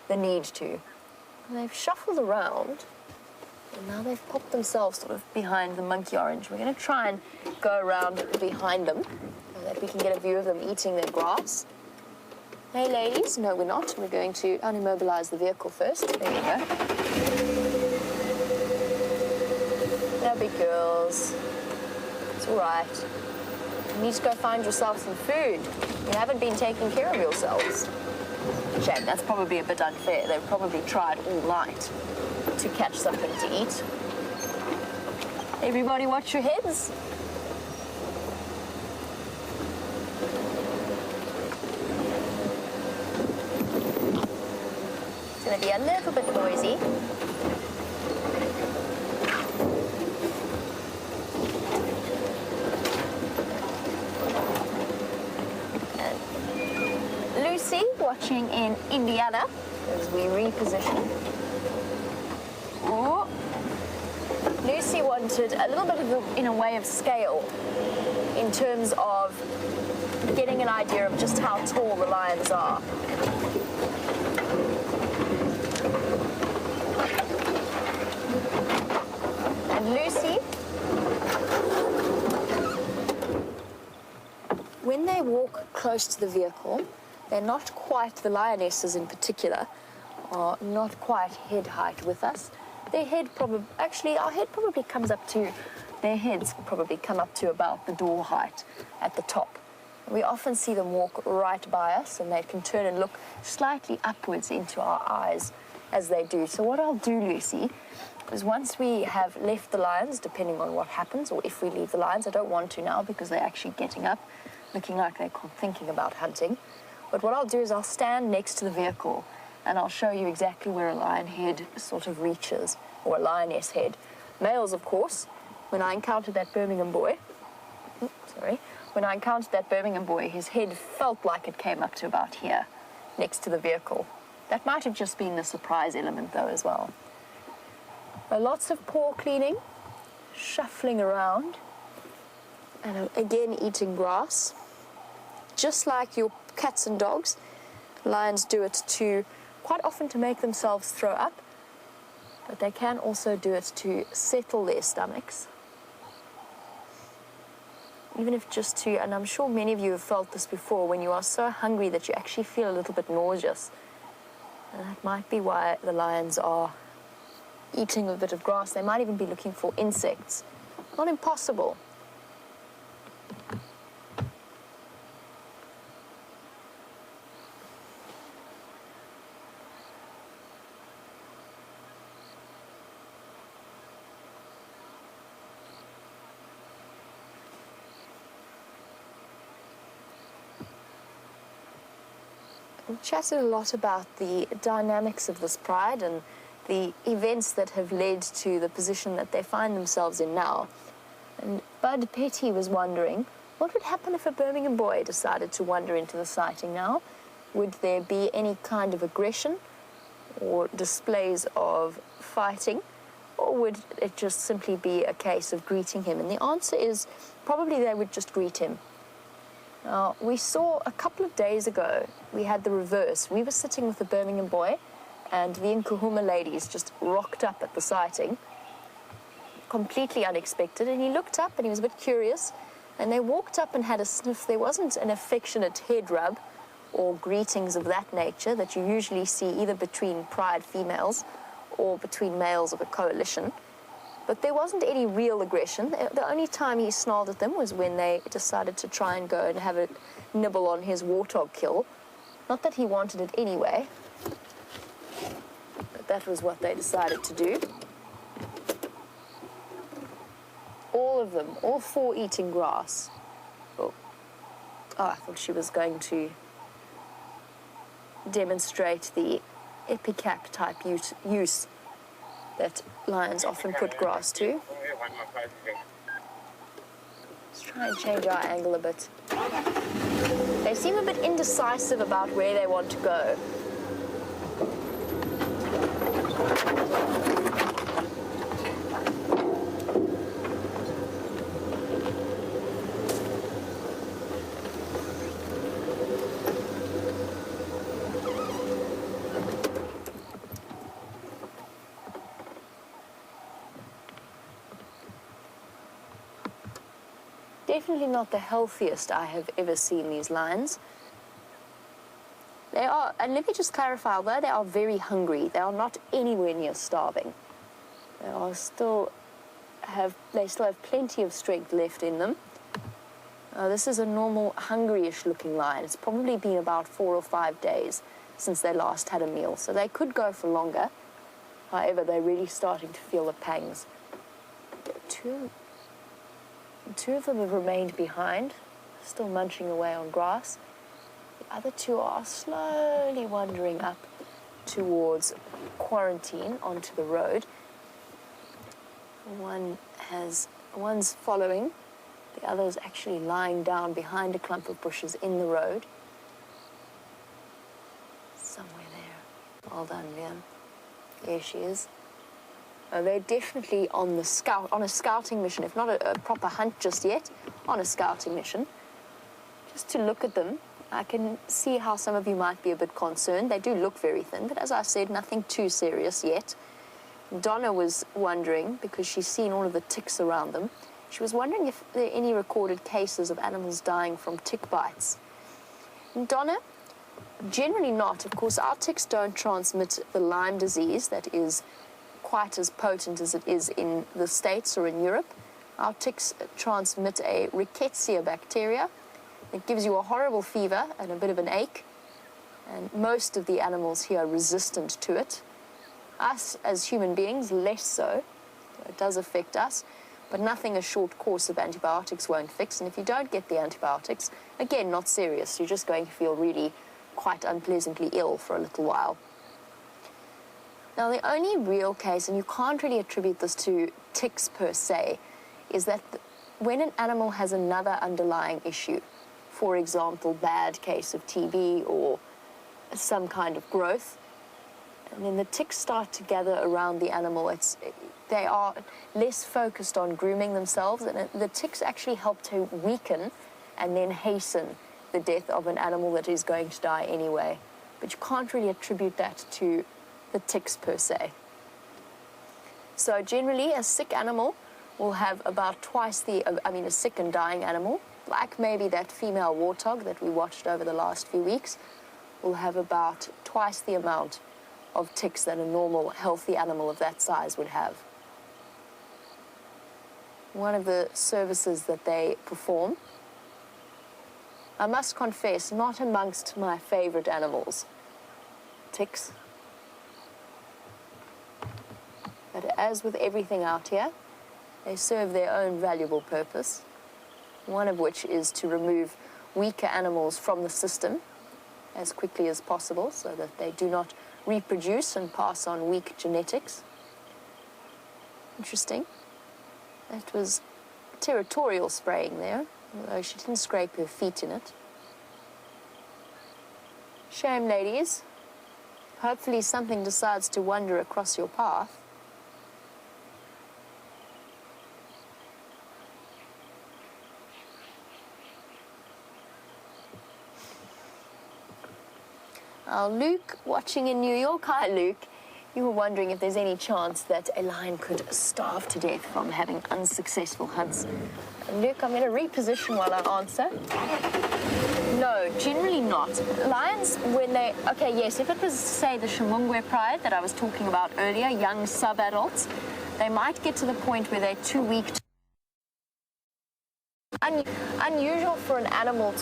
the need to. And they've shuffled around, and now they've popped themselves sort of behind the monkey orange. We're going to try and go around behind them so that we can get a view of them eating their grass. Hey, ladies. No, we're not. We're going to unimmobilize the vehicle first. There we go. No big girls. It's all right. You need to go find yourself some food. You haven't been taking care of yourselves. Shame, that's probably a bit unfair. They've probably tried all night to catch something to eat. Everybody watch your heads. It's going to be a little bit noisy. And Lucy, watching in Indiana, as we reposition. Oh, Lucy wanted a little bit of, in a way, of scale in terms of getting an idea of just how tall the lions are. And Lucy, when they walk close to the vehicle, they're not quite, the lionesses in particular, are not quite head height with us. Their head probably, actually our head probably comes up to, their heads probably come up to about the door height at the top. We often see them walk right by us, and they can turn and look slightly upwards into our eyes as they do. So what I'll do, Lucy, is once we have left the lions, depending on what happens, or if we leave the lions, I don't want to now because they're actually getting up, looking like they're thinking about hunting. But what I'll do is I'll stand next to the vehicle and I'll show you exactly where a lion head sort of reaches, or a lioness head. Males, of course. When I encountered that Birmingham boy, when I encountered that Birmingham boy, his head felt like it came up to about here, next to the vehicle. That might have just been the surprise element, though, as well. Lots of paw cleaning, shuffling around, and again eating grass. Just like your cats and dogs, lions do it quite often to make themselves throw up, but they can also do it to settle their stomachs. Even if just to, and I'm sure many of you have felt this before, when you are so hungry that you actually feel a little bit nauseous. And that might be why the lions are eating a bit of grass. They might even be looking for insects. Not impossible. We've chatted a lot about the dynamics of this pride and the events that have led to the position that they find themselves in now. And Bud Petty was wondering, what would happen if a Birmingham boy decided to wander into the sighting now? Would there be any kind of aggression? or displays of fighting, or would it just simply be a case of greeting him? And the answer is probably they would just greet him. Now, we saw a couple of days ago, we had the reverse. We were sitting with the Birmingham boy, and the Nkuhumas ladies just rocked up at the sighting, completely unexpected, and he looked up and he was a bit curious, and they walked up and had a sniff. There wasn't an affectionate head rub or greetings of that nature that you usually see either between pride females or between males of a coalition. But there wasn't any real aggression. The only time he snarled at them was when they decided to try and go and have a nibble on his warthog kill. Not that he wanted it anyway, but that was what they decided to do. All of them, all four eating grass. Oh, I thought she was going to demonstrate the epicap type use that lions often put grass to. Let's try and change our angle a bit. They seem a bit indecisive about where they want to go. Definitely not the healthiest I have ever seen these lions. They are, and let me just clarify, although they are very hungry, they are not anywhere near starving. They still have plenty of strength left in them. This is a normal hungry-ish looking lion. It's probably been about 4 or 5 days since they last had a meal, so they could go for longer. However, they're really starting to feel the pangs. Two of them have remained behind, still munching away on grass. The other two are slowly wandering up towards quarantine onto the road. One's following, the other's actually lying down behind a clump of bushes in the road. Somewhere there. Well done, Wium. There she is. They're definitely on a scouting mission, if not a proper hunt just yet, on a scouting mission. Just to look at them, I can see how some of you might be a bit concerned. They do look very thin, but as I said, nothing too serious yet. Donna was wondering, because she's seen all of the ticks around them, she was wondering if there are any recorded cases of animals dying from tick bites. And Donna, generally not. Of course, our ticks don't transmit the Lyme disease that is quite as potent as it is in the States or in Europe. Our ticks transmit a rickettsia bacteria. It gives you a horrible fever and a bit of an ache, and most of the animals here are resistant to it. Us, as human beings, less so. It does affect us, but nothing a short course of antibiotics won't fix, and if you don't get the antibiotics, again, not serious. You're just going to feel really quite unpleasantly ill for a little while. Now, the only real case, and you can't really attribute this to ticks per se, is that when an animal has another underlying issue, for example, bad case of TB or some kind of growth, and then the ticks start to gather around the animal, they are less focused on grooming themselves, and the ticks actually help to weaken and then hasten the death of an animal that is going to die anyway. But you can't really attribute that to the ticks per se. So generally, a sick animal will have about twice a sick and dying animal, like maybe that female warthog that we watched over the last few weeks, will have about twice the amount of ticks that a normal, healthy animal of that size would have. One of the services that they perform, I must confess, not amongst my favorite animals, ticks. But as with everything out here, they serve their own valuable purpose, one of which is to remove weaker animals from the system as quickly as possible so that they do not reproduce and pass on weak genetics. Interesting. That was territorial spraying there, although she didn't scrape her feet in it. Shame, ladies. Hopefully something decides to wander across your path. Luke, watching in New York. Hi, Luke. You were wondering if there's any chance that a lion could starve to death from having unsuccessful hunts. Luke, I'm going to reposition while I answer. No, generally not. Lions, when they... Okay, yes, if it was, say, the Shimungwe pride that I was talking about earlier, young sub-adults, they might get to the point where they're too weak to... Unusual for an animal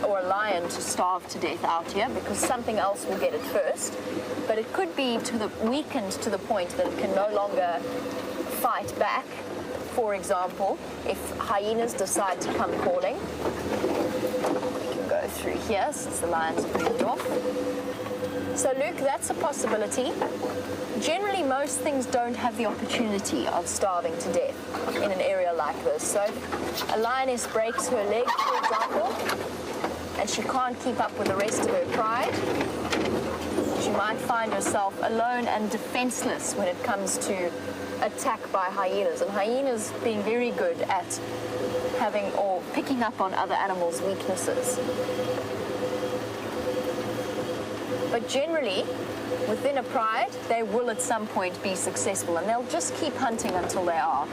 or a lion to starve to death out here because something else will get it first. But it could be weakened to the point that it can no longer fight back. For example, if hyenas decide to come calling, we can go through here since the lions have moved off. So Luke, that's a possibility. Generally, most things don't have the opportunity of starving to death in an area like this. So a lioness breaks her leg, for example, and she can't keep up with the rest of her pride. She might find herself alone and defenseless when it comes to attack by hyenas. And hyenas being very good at having or picking up on other animals' weaknesses. But generally, within a pride, they will at some point be successful, and they'll just keep hunting until they are.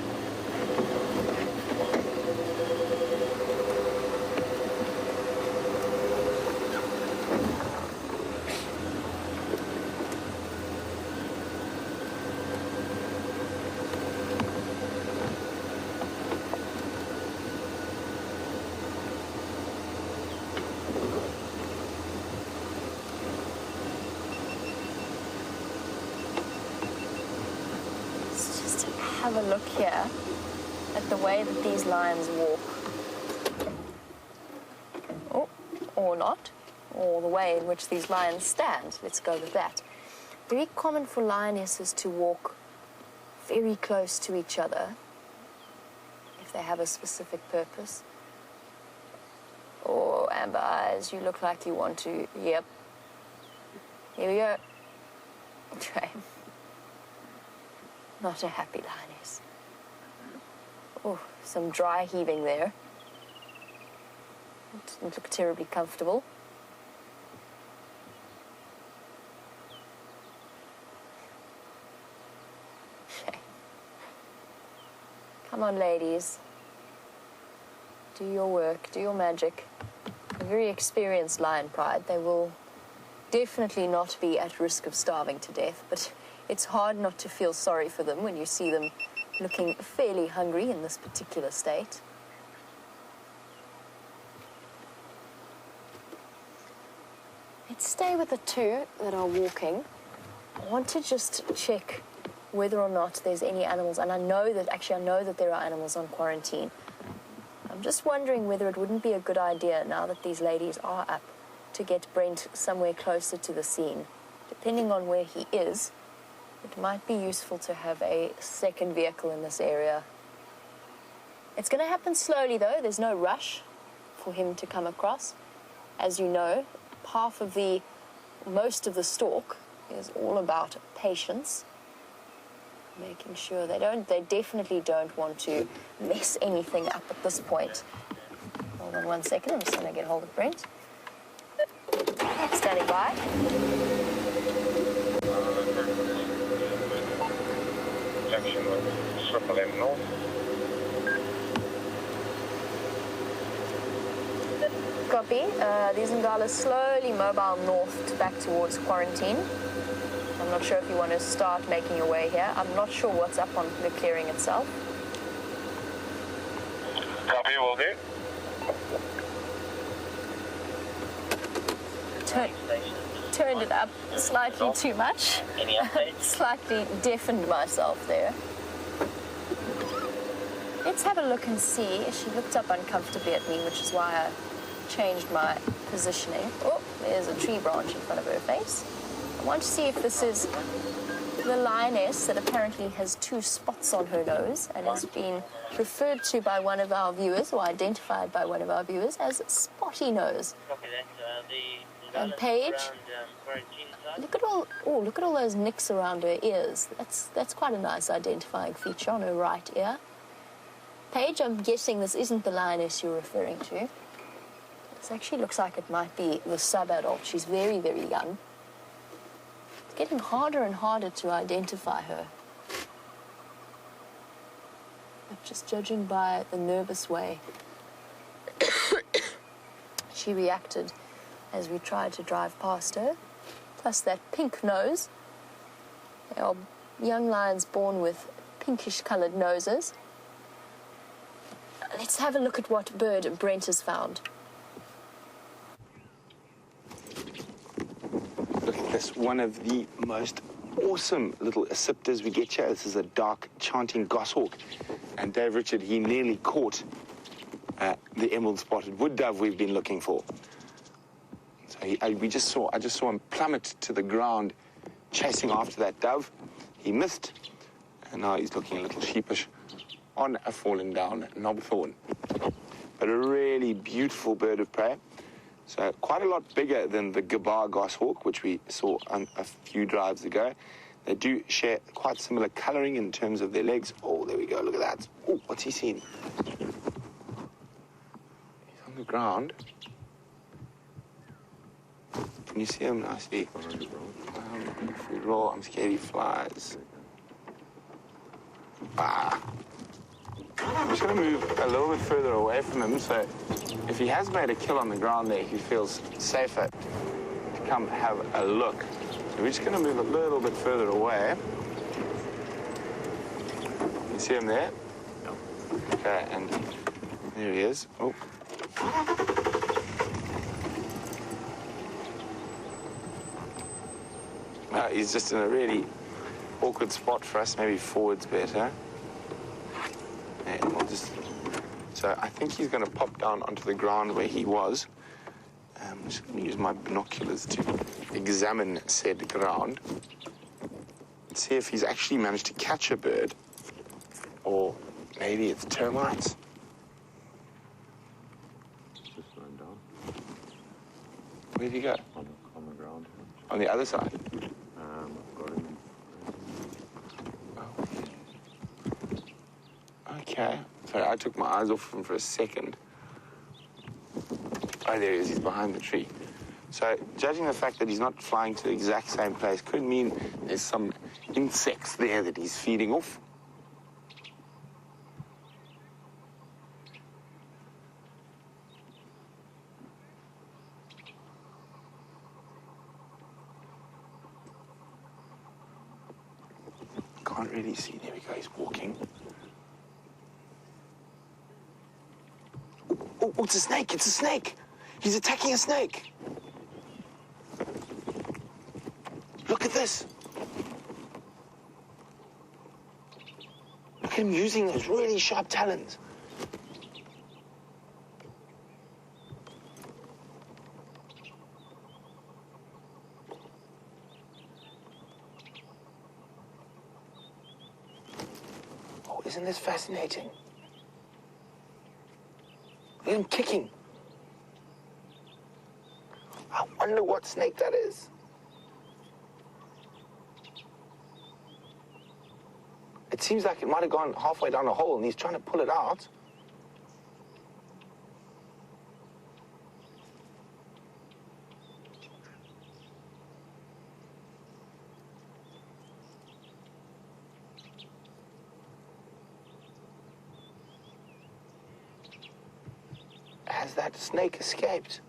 Have a look here at the way that these lions walk. Oh, or not, or the way in which these lions stand. Let's go with that. Very common for lionesses to walk very close to each other if they have a specific purpose. Oh, Amber Eyes, you look like you want to. Yep. Here we go. Okay. Not a happy lioness. Oh, some dry heaving there. It didn't look terribly comfortable. Okay. Come on, ladies. Do your work, do your magic. A very experienced lion pride. They will definitely not be at risk of starving to death, but it's hard not to feel sorry for them when you see them looking fairly hungry in this particular state. Let's stay with the two that are walking. I want to just check whether or not there's any animals, and I know that there are animals on quarantine. I'm just wondering whether it wouldn't be a good idea, now that these ladies are up, to get Brent somewhere closer to the scene. Depending on where he is, it might be useful to have a second vehicle in this area. It's going to happen slowly, though. There's no rush for him to come across. As you know, most of the stalk is all about patience. Making sure they definitely don't want to mess anything up at this point. Hold on 1 second, I'm just going to get hold of Brent. Standing by. Junction with Triple M North. Copy. These Ngalas slowly mobile north back towards quarantine. I'm not sure if you want to start making your way here. I'm not sure what's up on the clearing itself. Copy, will do. Turned it up slightly too much. Any updates? Slightly deafened myself there. Let's have a look and see. She looked up uncomfortably at me, which is why I changed my positioning. Oh, there's a tree branch in front of her face. I want to see if this is the lioness that apparently has 2 spots on her nose and has been referred to by one of our viewers, or identified by one of our viewers, as spotty nose. Copy that. The And Paige, look at all those nicks around her ears. That's quite a nice identifying feature on her right ear. Paige, I'm guessing this isn't the lioness you're referring to. This actually looks like it might be the sub-adult. She's very, very young. It's getting harder and harder to identify her. But just judging by the nervous way she reacted as we tried to drive past her, plus that pink nose. They are young lions born with pinkish-coloured noses. Let's have a look at what bird Brent has found. Look at this, one of the most awesome little accipiters we get here. This is a dark chanting goshawk. And Dave Richard, he nearly caught the emerald-spotted wood dove we've been looking for. So I just saw him plummet to the ground, chasing after that dove. He missed, and now he's looking a little sheepish on a fallen down knobthorn. But a really beautiful bird of prey. So quite a lot bigger than the gabar goshawk, which we saw on a few drives ago. They do share quite similar colouring in terms of their legs. Oh, there we go, look at that. Oh, what's he seen? He's on the ground. Can you see him nicely? Food roll, I'm scared he flies. Ah. I'm just going to move a little bit further away from him, so if he has made a kill on the ground there, he feels safer to come have a look. So we're just going to move a little bit further away. You see him there? Yep. Okay, and there he is. Oh. He's just in a really awkward spot for us. Maybe forward's better. And we'll just... So I think he's going to pop down onto the ground where he was. I'm just going to use my binoculars to examine said ground and see if he's actually managed to catch a bird, or maybe it's termites. Just run down. Where'd he go? On the ground. On the other side? I've got him. Oh. Okay. Sorry, I took my eyes off him for a second. Oh, there he is. He's behind the tree. So, judging the fact that he's not flying to the exact same place could mean there's some insects there that he's feeding off. Can't really see. There we go. He's walking. Oh, it's a snake. It's a snake. He's attacking a snake. Look at this. Look at him using those really sharp talons. Oh, isn't this fascinating? Look at him kicking. I wonder what snake that is. It seems like it might have gone halfway down the hole and he's trying to pull it out. Has that snake escaped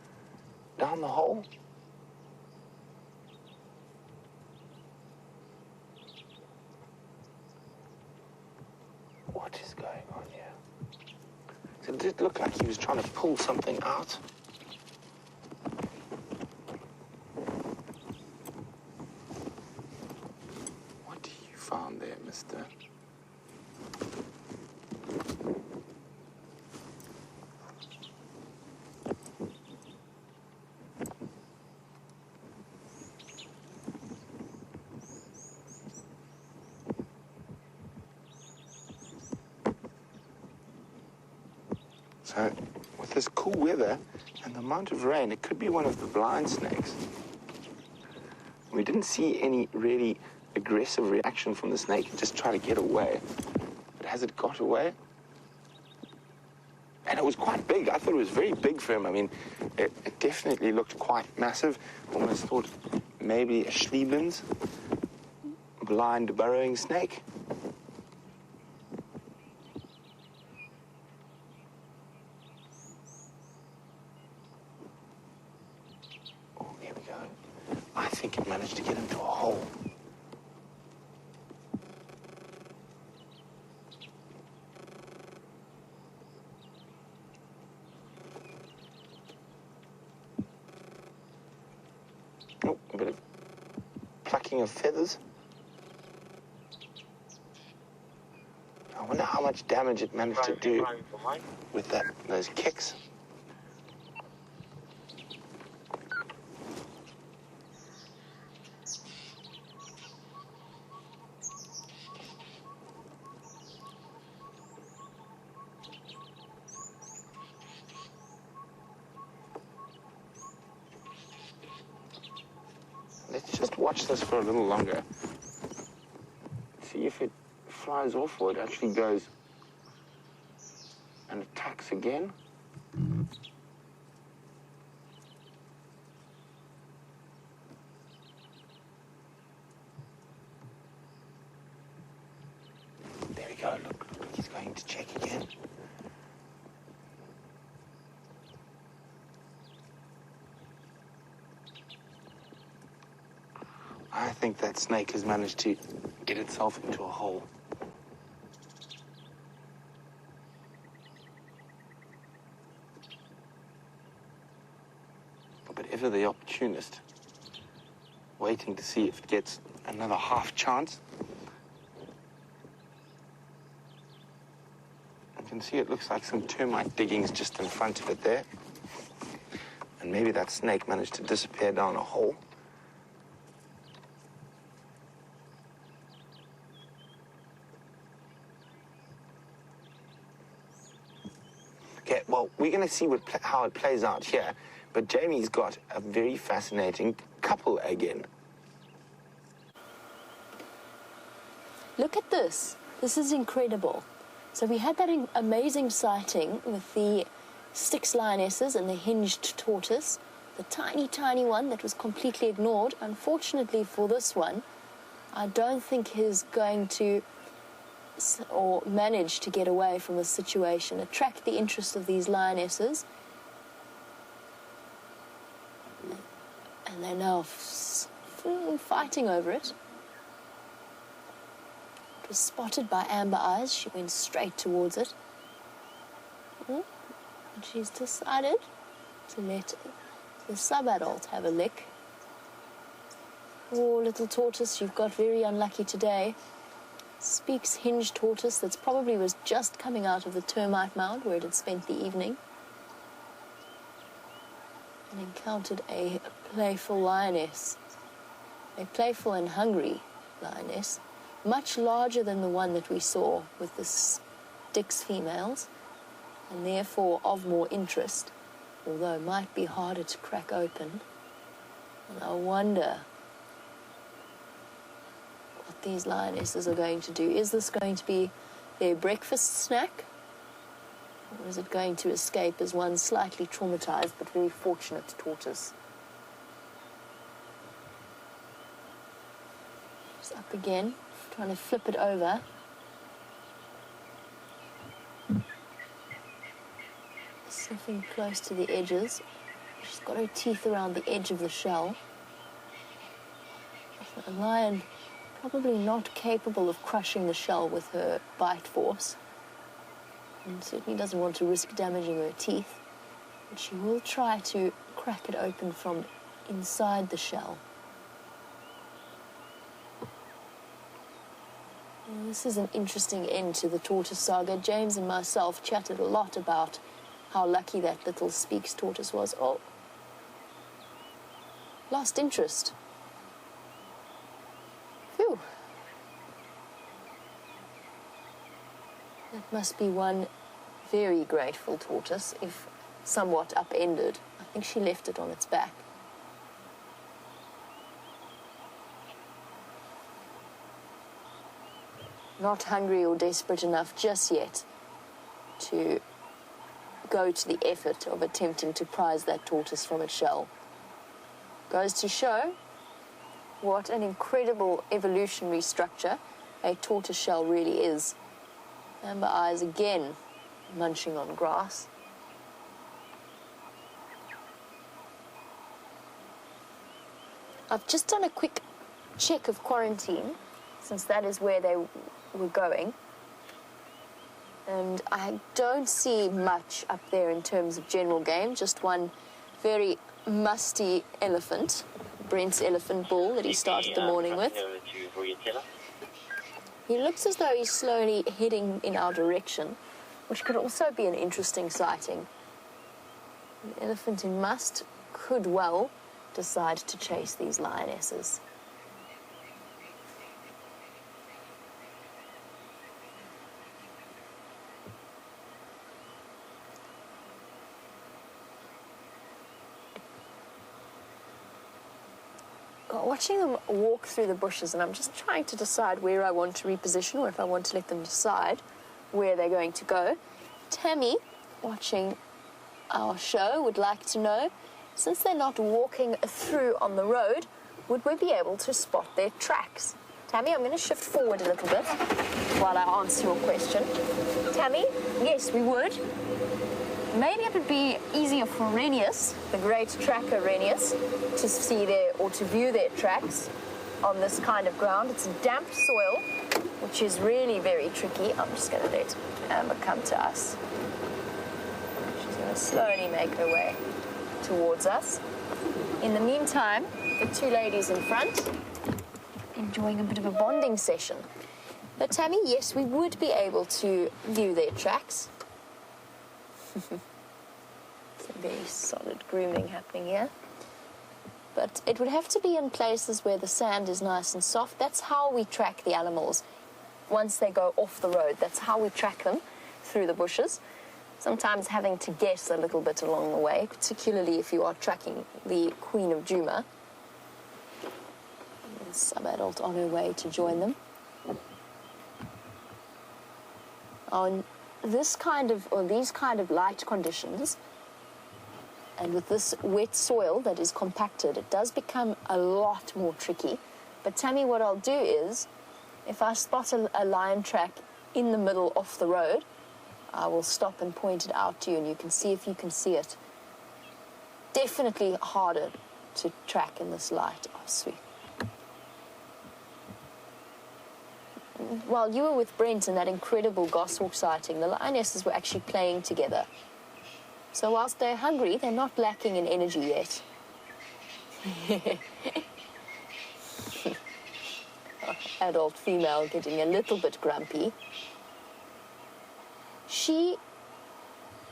down the hole? What is going on here? So it did look like he was trying to pull something out. What do you found there, mister? So, with this cool weather and the amount of rain, it could be one of the blind snakes. We didn't see any really aggressive reaction from the snake. It just tried to get away. But has it got away? And it was quite big. I thought it was very big for him. I mean, it definitely looked quite massive. Almost thought maybe a Schliebens, blind burrowing snake. Oh, there we go. I think it managed to get into a hole. Oh, a bit of plucking of feathers. I wonder how much damage it managed to do with those kicks. Let's just watch this for a little longer. See if it flies off or it actually goes and attacks again. There we go, look, he's going to check again. I think that snake has managed to get itself into a hole. But ever the opportunist, waiting to see if it gets another half chance. You can see it looks like some termite diggings just in front of it there. And maybe that snake managed to disappear down a hole. Okay, well, we're going to see how it plays out here, but Jamie's got a very fascinating couple again. Look at this. This is incredible. So we had that amazing sighting with the Styx lionesses and the hinged tortoise, the tiny, tiny one that was completely ignored. Unfortunately for this one, I don't think he's going to or manage to get away from the situation, attract the interest of these lionesses. And they're now fighting over it. It was spotted by Amber Eyes. She went straight towards it. And she's decided to let the sub-adult have a lick. Oh, little tortoise, you've got very unlucky today. Speaks hinged tortoise that's probably was just coming out of the termite mound where it had spent the evening and encountered a playful lioness, a playful and hungry lioness, much larger than the one that we saw with the Styx females and therefore of more interest, although it might be harder to crack open. And I wonder what these lionesses are going to do. Is this going to be their breakfast snack? Or is it going to escape as one slightly traumatized but very fortunate tortoise? She's up again, trying to flip it over. Sniffing close to the edges. She's got her teeth around the edge of the shell. A lion probably not capable of crushing the shell with her bite force, and certainly doesn't want to risk damaging her teeth, but she will try to crack it open from inside the shell. And this is an interesting end to the tortoise saga. James and myself chatted a lot about how lucky that little Speaks tortoise was. Oh, lost interest. Phew. That must be one very grateful tortoise if somewhat upended. I think she left it on its back. Not hungry or desperate enough just yet to go to the effort of attempting to prise that tortoise from its shell. Goes to show what an incredible evolutionary structure a tortoise shell really is. Amber eyes again munching on grass. I've just done a quick check of quarantine, since that is where they were going. And I don't see much up there in terms of general game, just one very musty elephant, Brent's elephant ball that he started the morning with. He looks as though he's slowly heading in our direction, which could also be an interesting sighting. An elephant in must could well decide to chase these lionesses. Watching them walk through the bushes, and I'm just trying to decide where I want to reposition or if I want to let them decide where they're going to go. Tammy, watching our show, would like to know, since they're not walking through on the road, would we be able to spot their tracks? Tammy, I'm going to shift forward a little bit while I answer your question. Tammy, yes, we would. Maybe it would be easier for Renius, the great tracker Renius, to see their or to view their tracks on this kind of ground. It's damp soil, which is really very tricky. I'm just going to let Amber come to us. She's going to slowly make her way towards us. In the meantime, the two ladies in front enjoying a bit of a bonding session. But Tammy, yes, we would be able to view their tracks. Some very solid grooming happening here. But it would have to be in places where the sand is nice and soft. That's how we track the animals once they go off the road. That's how we track them through the bushes. Sometimes having to guess a little bit along the way, particularly if you are tracking the Queen of Juma. Sub-adult on her way to join them. On these kind of light conditions, and with this wet soil that is compacted, it does become a lot more tricky. But Tammy, what I'll do is, if I spot a lion track in the middle off the road, I will stop and point it out to you, and you can see if you can see it. Definitely harder to track in this light. Oh, sweet. While you were with Brent in that incredible goshawk sighting, the lionesses were actually playing together. So whilst they're hungry, they're not lacking in energy yet. Adult female getting a little bit grumpy. She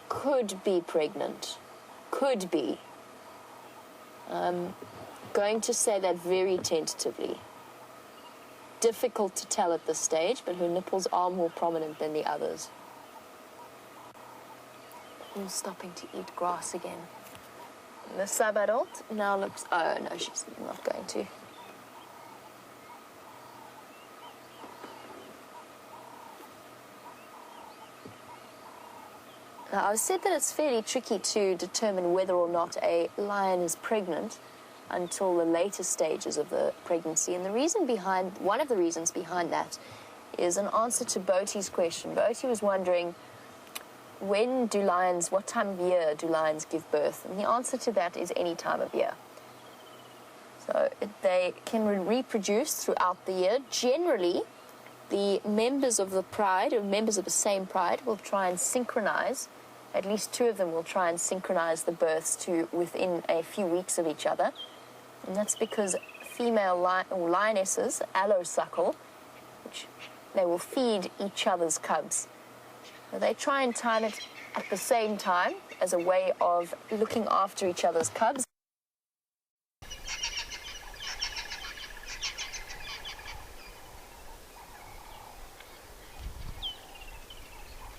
could be pregnant. Could be. Going to say that very tentatively. Difficult to tell at this stage, but her nipples are more prominent than the others. All stopping to eat grass again. And the sub-adult now looks... Oh, no, she's not going to. Now, I've said that it's fairly tricky to determine whether or not a lion is pregnant until the later stages of the pregnancy. And one of the reasons behind that is an answer to Boti's question. Boti was wondering, what time of year do lions give birth? And the answer to that is any time of year. So they can reproduce throughout the year. Generally, the members of the pride, or members of the same pride, will try and synchronize. At least two of them will try and synchronize the births to within a few weeks of each other. And that's because female lionesses allosuckle, which they will feed each other's cubs. So they try and time it at the same time as a way of looking after each other's cubs.